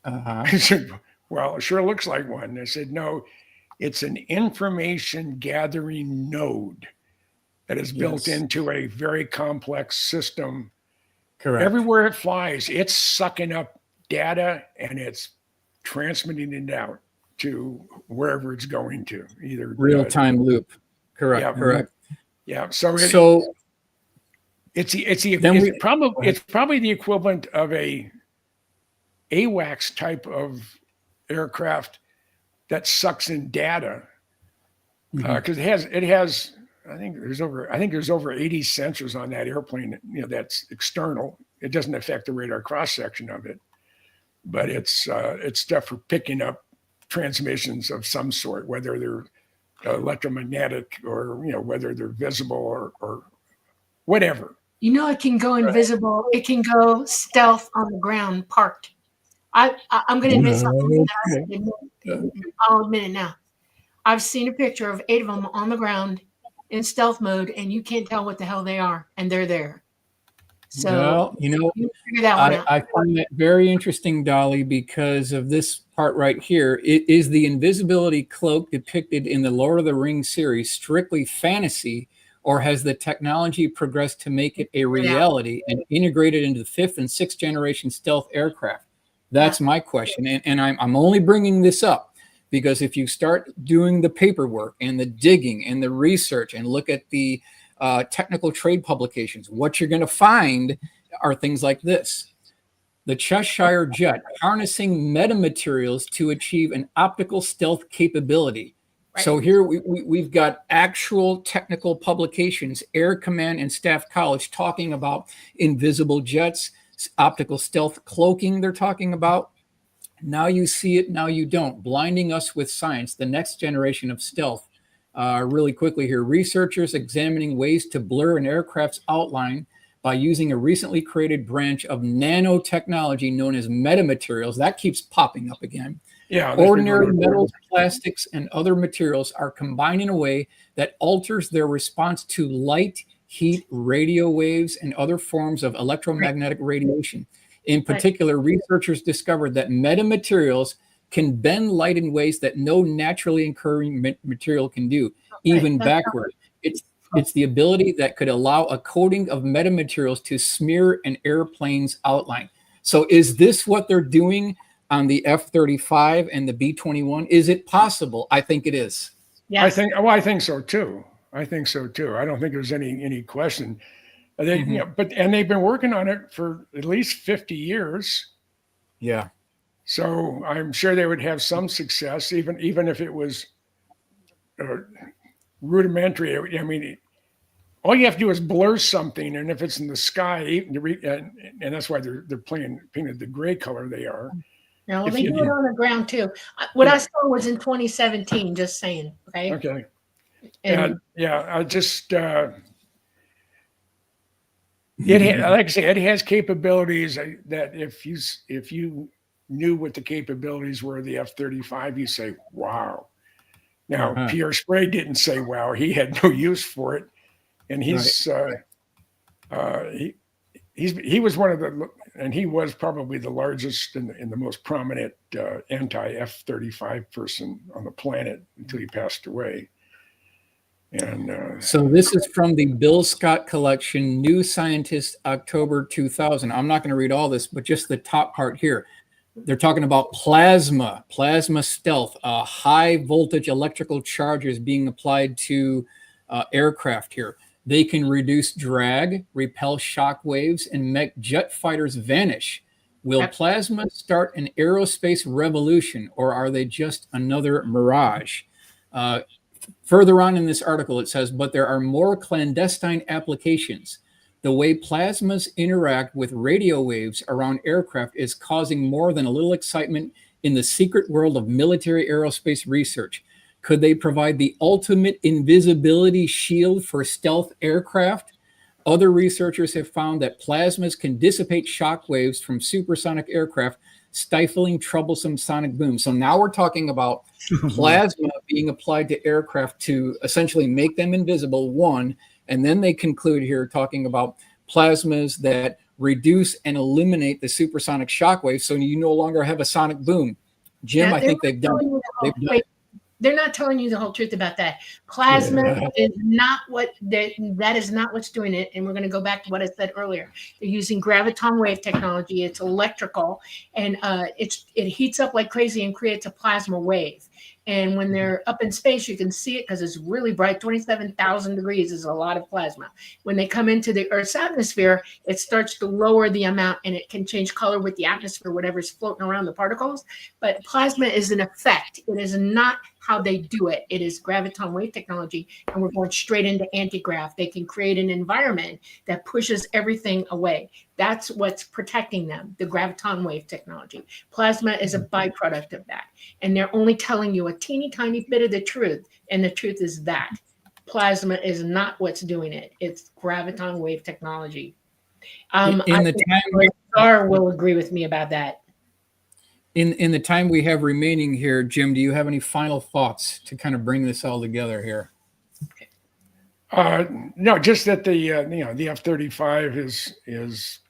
I said, well, it sure looks like one. And I said, no, it's an information gathering node that is built into a very complex system. Correct. Everywhere it flies, it's sucking up data and it's transmitting it out to wherever it's going to, either real-time loop. Correct. Yeah, correct. Yeah. So it's probably the equivalent of a AWACS type of aircraft that sucks in data, because it has I think there's over 80 sensors on that airplane. That's external. It doesn't affect the radar cross section of it, but it's stuff for picking up transmissions of some sort, whether they're electromagnetic or whether they're visible or whatever. It can go invisible. It can go stealth on the ground, parked. I'm going to admit something. I'll admit it now. I've seen a picture of 8 of them on the ground in stealth mode, and you can't tell what the hell they are, and they're there. So you figure that one out. I find that very interesting, Dolly, because of this part right here. Is the invisibility cloak depicted in the Lord of the Rings series strictly fantasy, or has the technology progressed to make it a reality and integrated into the 5th and 6th generation stealth aircraft? That's my question. And I'm only bringing this up because if you start doing the paperwork and the digging and the research and look at the technical trade publications, what you're going to find are things like this. the Cheshire Jet harnessing metamaterials to achieve an optical stealth capability. Right. So here we've got actual technical publications, Air Command and Staff College talking about invisible jets, optical stealth cloaking they're talking about. Now you see it, now you don't, blinding us with science, the next generation of stealth. Really quickly here, researchers examining ways to blur an aircraft's outline by using a recently created branch of nanotechnology known as metamaterials. That keeps popping up again. Yeah, Ordinary metals, plastics, and other materials are combined in a way that alters their response to light, heat, radio waves, and other forms of electromagnetic radiation. In particular, researchers discovered that metamaterials can bend light in ways that no naturally occurring material can do, even backward. It's the ability that could allow a coating of metamaterials to smear an airplane's outline. So is this what they're doing on the F-35 and the B-21? Is it possible? I think it is. Yes. I think so too. I don't think there's any question. They, you know, and they've been working on it for at least 50 years. Yeah. So I'm sure they would have some success, even if it was rudimentary. I mean, all you have to do is blur something, and if it's in the sky, and that's why they're painted the gray color they are. No, they do it on the ground too. What I saw was in 2017. Just saying. Okay. Okay. And I just like I say, it has capabilities that if you knew what the capabilities were of the F-35, you say, wow. Now, Pierre Sprague didn't say, wow, he had no use for it. And he was one of the, and he was probably the largest and the most prominent anti-F-35 person on the planet until he passed away. And so this is from the Bill Scott collection, New Scientist, October 2000. I'm not going to read all this, but just the top part here. They're talking about plasma stealth, high voltage electrical charges being applied to aircraft here. They can reduce drag, repel shock waves, and make jet fighters vanish. Will plasma start an aerospace revolution, or are they just another mirage? Further on in this article, it says, but there are more clandestine applications. The way plasmas interact with radio waves around aircraft is causing more than a little excitement in the secret world of military aerospace research. Could they provide the ultimate invisibility shield for stealth aircraft? Other researchers have found that plasmas can dissipate shock waves from supersonic aircraft, stifling troublesome sonic booms. So now we're talking about plasma being applied to aircraft to essentially make them invisible, one, and then they conclude here talking about plasmas that reduce and eliminate the supersonic shock wave, so you no longer have a sonic boom. Jim, I think they've done it. They're not telling you the whole truth about that. Plasma is not what that is not what's doing it. And we're going to go back to what I said earlier. They're using graviton wave technology. It's electrical, and it heats up like crazy and creates a plasma wave. And when they're up in space, you can see it because it's really bright. 27,000 degrees is a lot of plasma. When they come into the Earth's atmosphere, it starts to lower the amount, and it can change color with the atmosphere, whatever's floating around the particles. But plasma is an effect. It is not how they do it. It is graviton wave technology, and we're going straight into anti-grav. They can create an environment that pushes everything away. That's what's protecting them, the graviton wave technology. Plasma is a byproduct of that. And they're only telling you a teeny tiny bit of the truth. And the truth is that plasma is not what's doing it. It's graviton wave technology. In the time, Star will agree with me about that. In the time we have remaining here, Jim, do you have any final thoughts to kind of bring this all together here? No, just that the F-35 is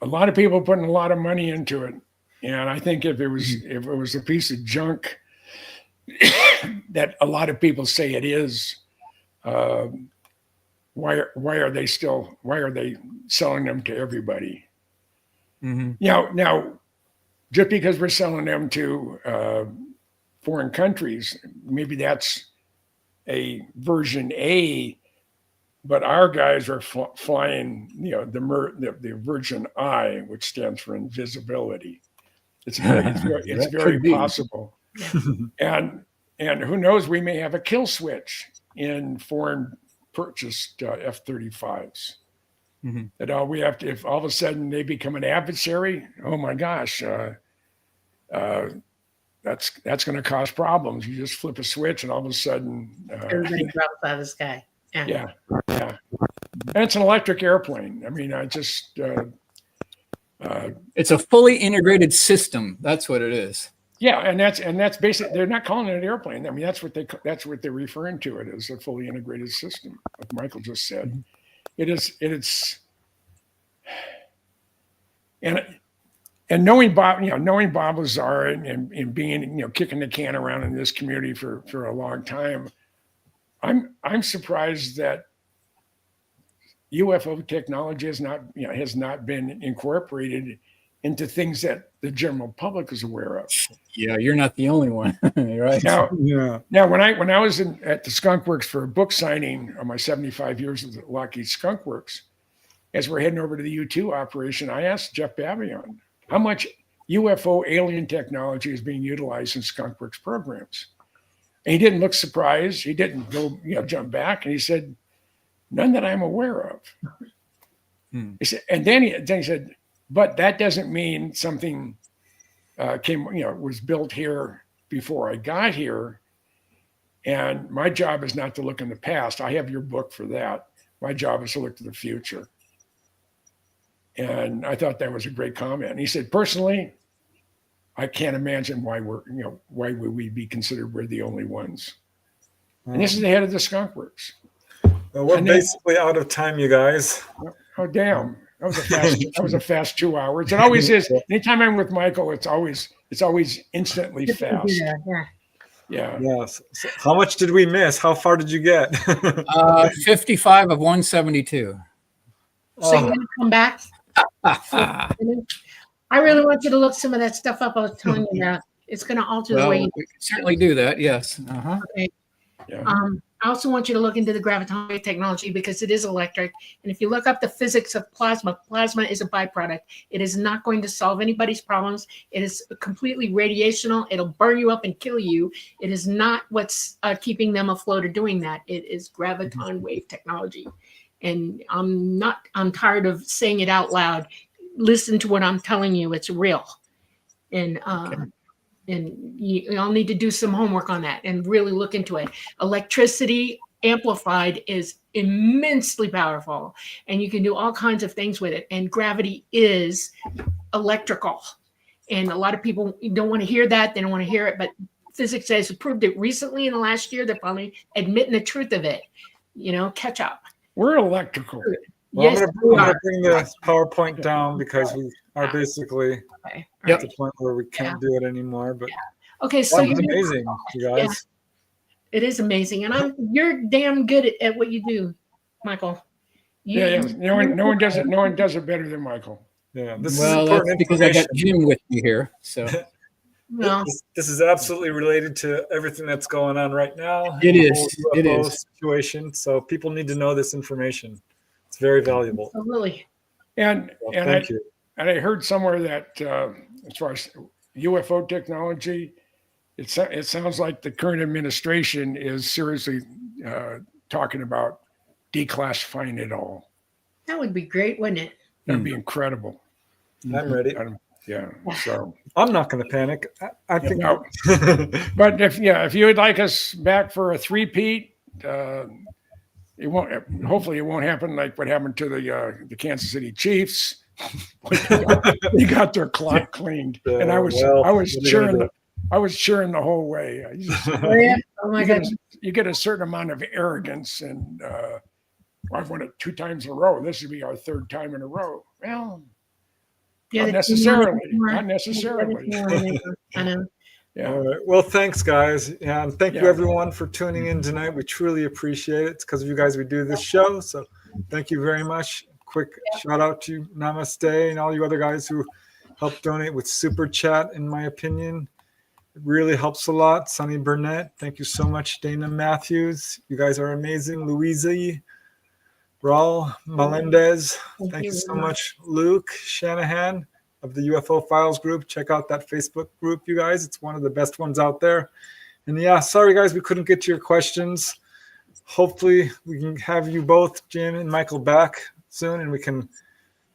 a lot of people putting a lot of money into it, and I think if it was a piece of junk that a lot of people say it is, why are they selling them to everybody? Now, just because we're selling them to foreign countries, maybe that's a version A but our guys are flying, the Virgin Eye, which stands for invisibility. It's very possible. And who knows, we may have a kill switch in foreign purchased F-35s. Mm-hmm. That all we have to, if all of a sudden they become an adversary, oh my gosh, that's going to cause problems. You just flip a switch and all of a sudden everybody drops out of the sky. Yeah. And it's an electric airplane. I mean, it's a fully integrated system. That's what it is. Yeah, and that's basically, they're not calling it an airplane. I mean, that's what they're referring to it as, a fully integrated system, like Michael just said. It's and knowing Bob Lazar and being, kicking the can around in this community for a long time, I'm surprised that UFO technology has not been incorporated into things that the general public is aware of. Yeah, you're not the only one, right? Now, when I was at the Skunk Works for a book signing on my 75 years of the Lockheed Skunk Works, as we're heading over to the U2 operation, I asked Jeff Babion how much UFO alien technology is being utilized in Skunk Works programs. And he didn't look surprised. He didn't go, jump back, and he said, "None that I'm aware of." He said, and then he said, "But that doesn't mean something was built here before I got here. And my job is not to look in the past. I have your book for that. My job is to look to the future." And I thought that was a great comment. And he said, "Personally, I can't imagine why why would we be considered we're the only ones?" And this is the head of the Skunk Works. Well, we're basically out of time, you guys. Oh, damn. That was a fast 2 hours. It always is. Anytime I'm with Michael, it's always instantly fast. Yeah. Yes. So how much did we miss? How far did you get? 55 of 172. So you're going to come back? I really want you to look some of that stuff up I was telling you about. It's going to alter the way you... We can certainly do that, yes. Okay. Yeah. I also want you to look into the gravitonic wave technology because it is electric. And if you look up the physics of plasma is a byproduct. It is not going to solve anybody's problems. It is completely radiational. It'll burn you up and kill you. It is not what's keeping them afloat or doing that. It is graviton wave technology. And I'm tired of saying it out loud. Listen to what I'm telling you. It's real. And you all need to do some homework on that and really look into it. Electricity amplified is immensely powerful, and you can do all kinds of things with it. And gravity is electrical. And a lot of people don't want to hear that. They don't want to hear it, but physics has proved it recently in the last year. They're finally admitting the truth of it. Catch up. We're electrical. Well, Yes, I'm going to bring the PowerPoint down because we are basically at the point where we can't do it anymore. But okay, so it's amazing, you guys. Yeah, it is amazing, and you're damn good at what you do, Michael. No one does it. No one does it better than Michael. Yeah, this is that's because I got Jim with me here. So this is absolutely related to everything that's going on right now. It is. It is situation. So people need to know this information. It's very valuable. Absolutely. And thank you. And I heard somewhere that as far as UFO technology, it sounds like the current administration is seriously talking about declassifying it all. That would be great, wouldn't it? That'd be incredible. I'm ready. Yeah. So I'm not going to panic. I think. No. But if you would like us back for a three-peat, it won't. Hopefully, it won't happen like what happened to the Kansas City Chiefs. They got their clock cleaned, and I was cheering. I was cheering the whole way. Oh my God! You get a certain amount of arrogance, and I've won it 2 times in a row. This would be our 3rd time in a row. Well, not necessarily. I know. Yeah. All right. Well, thanks, guys. Yeah, and thank you, everyone, for tuning in tonight. We truly appreciate it. It's because of you guys we do this show. So thank you very much. Quick shout out to Namaste and all you other guys who helped donate with Super Chat, in my opinion. It really helps a lot. Sonny Burnett, thank you so much. Dana Matthews, you guys are amazing. Louise, Raul Melendez. Thank Thank you you so very much. Luke Shanahan of the UFO Files group. Check out that Facebook group, you guys. It's one of the best ones out there. And yeah, sorry guys, we couldn't get to your questions. Hopefully we can have you both, Jim and Michael, back soon, and we can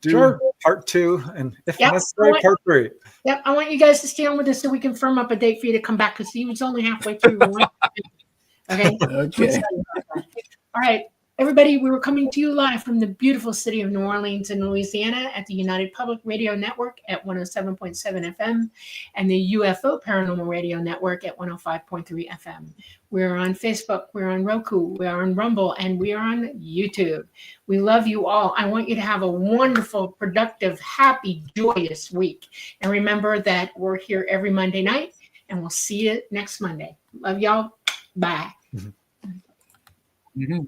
do Sure. part 2 and if Yep. necessary, part 3. Yep, I want you guys to stay on with us so we can firm up a date for you to come back because he was only halfway through. Okay. Okay. All right, everybody, we were coming to you live from the beautiful city of New Orleans in Louisiana at the United Public Radio Network at 107.7 FM and the UFO Paranormal Radio Network at 105.3 FM. We're on Facebook, we're on Roku, we're on Rumble, and we are on YouTube. We love you all. I want you to have a wonderful, productive, happy, joyous week. And remember that we're here every Monday night, and we'll see you next Monday. Love y'all. Bye. Mhm.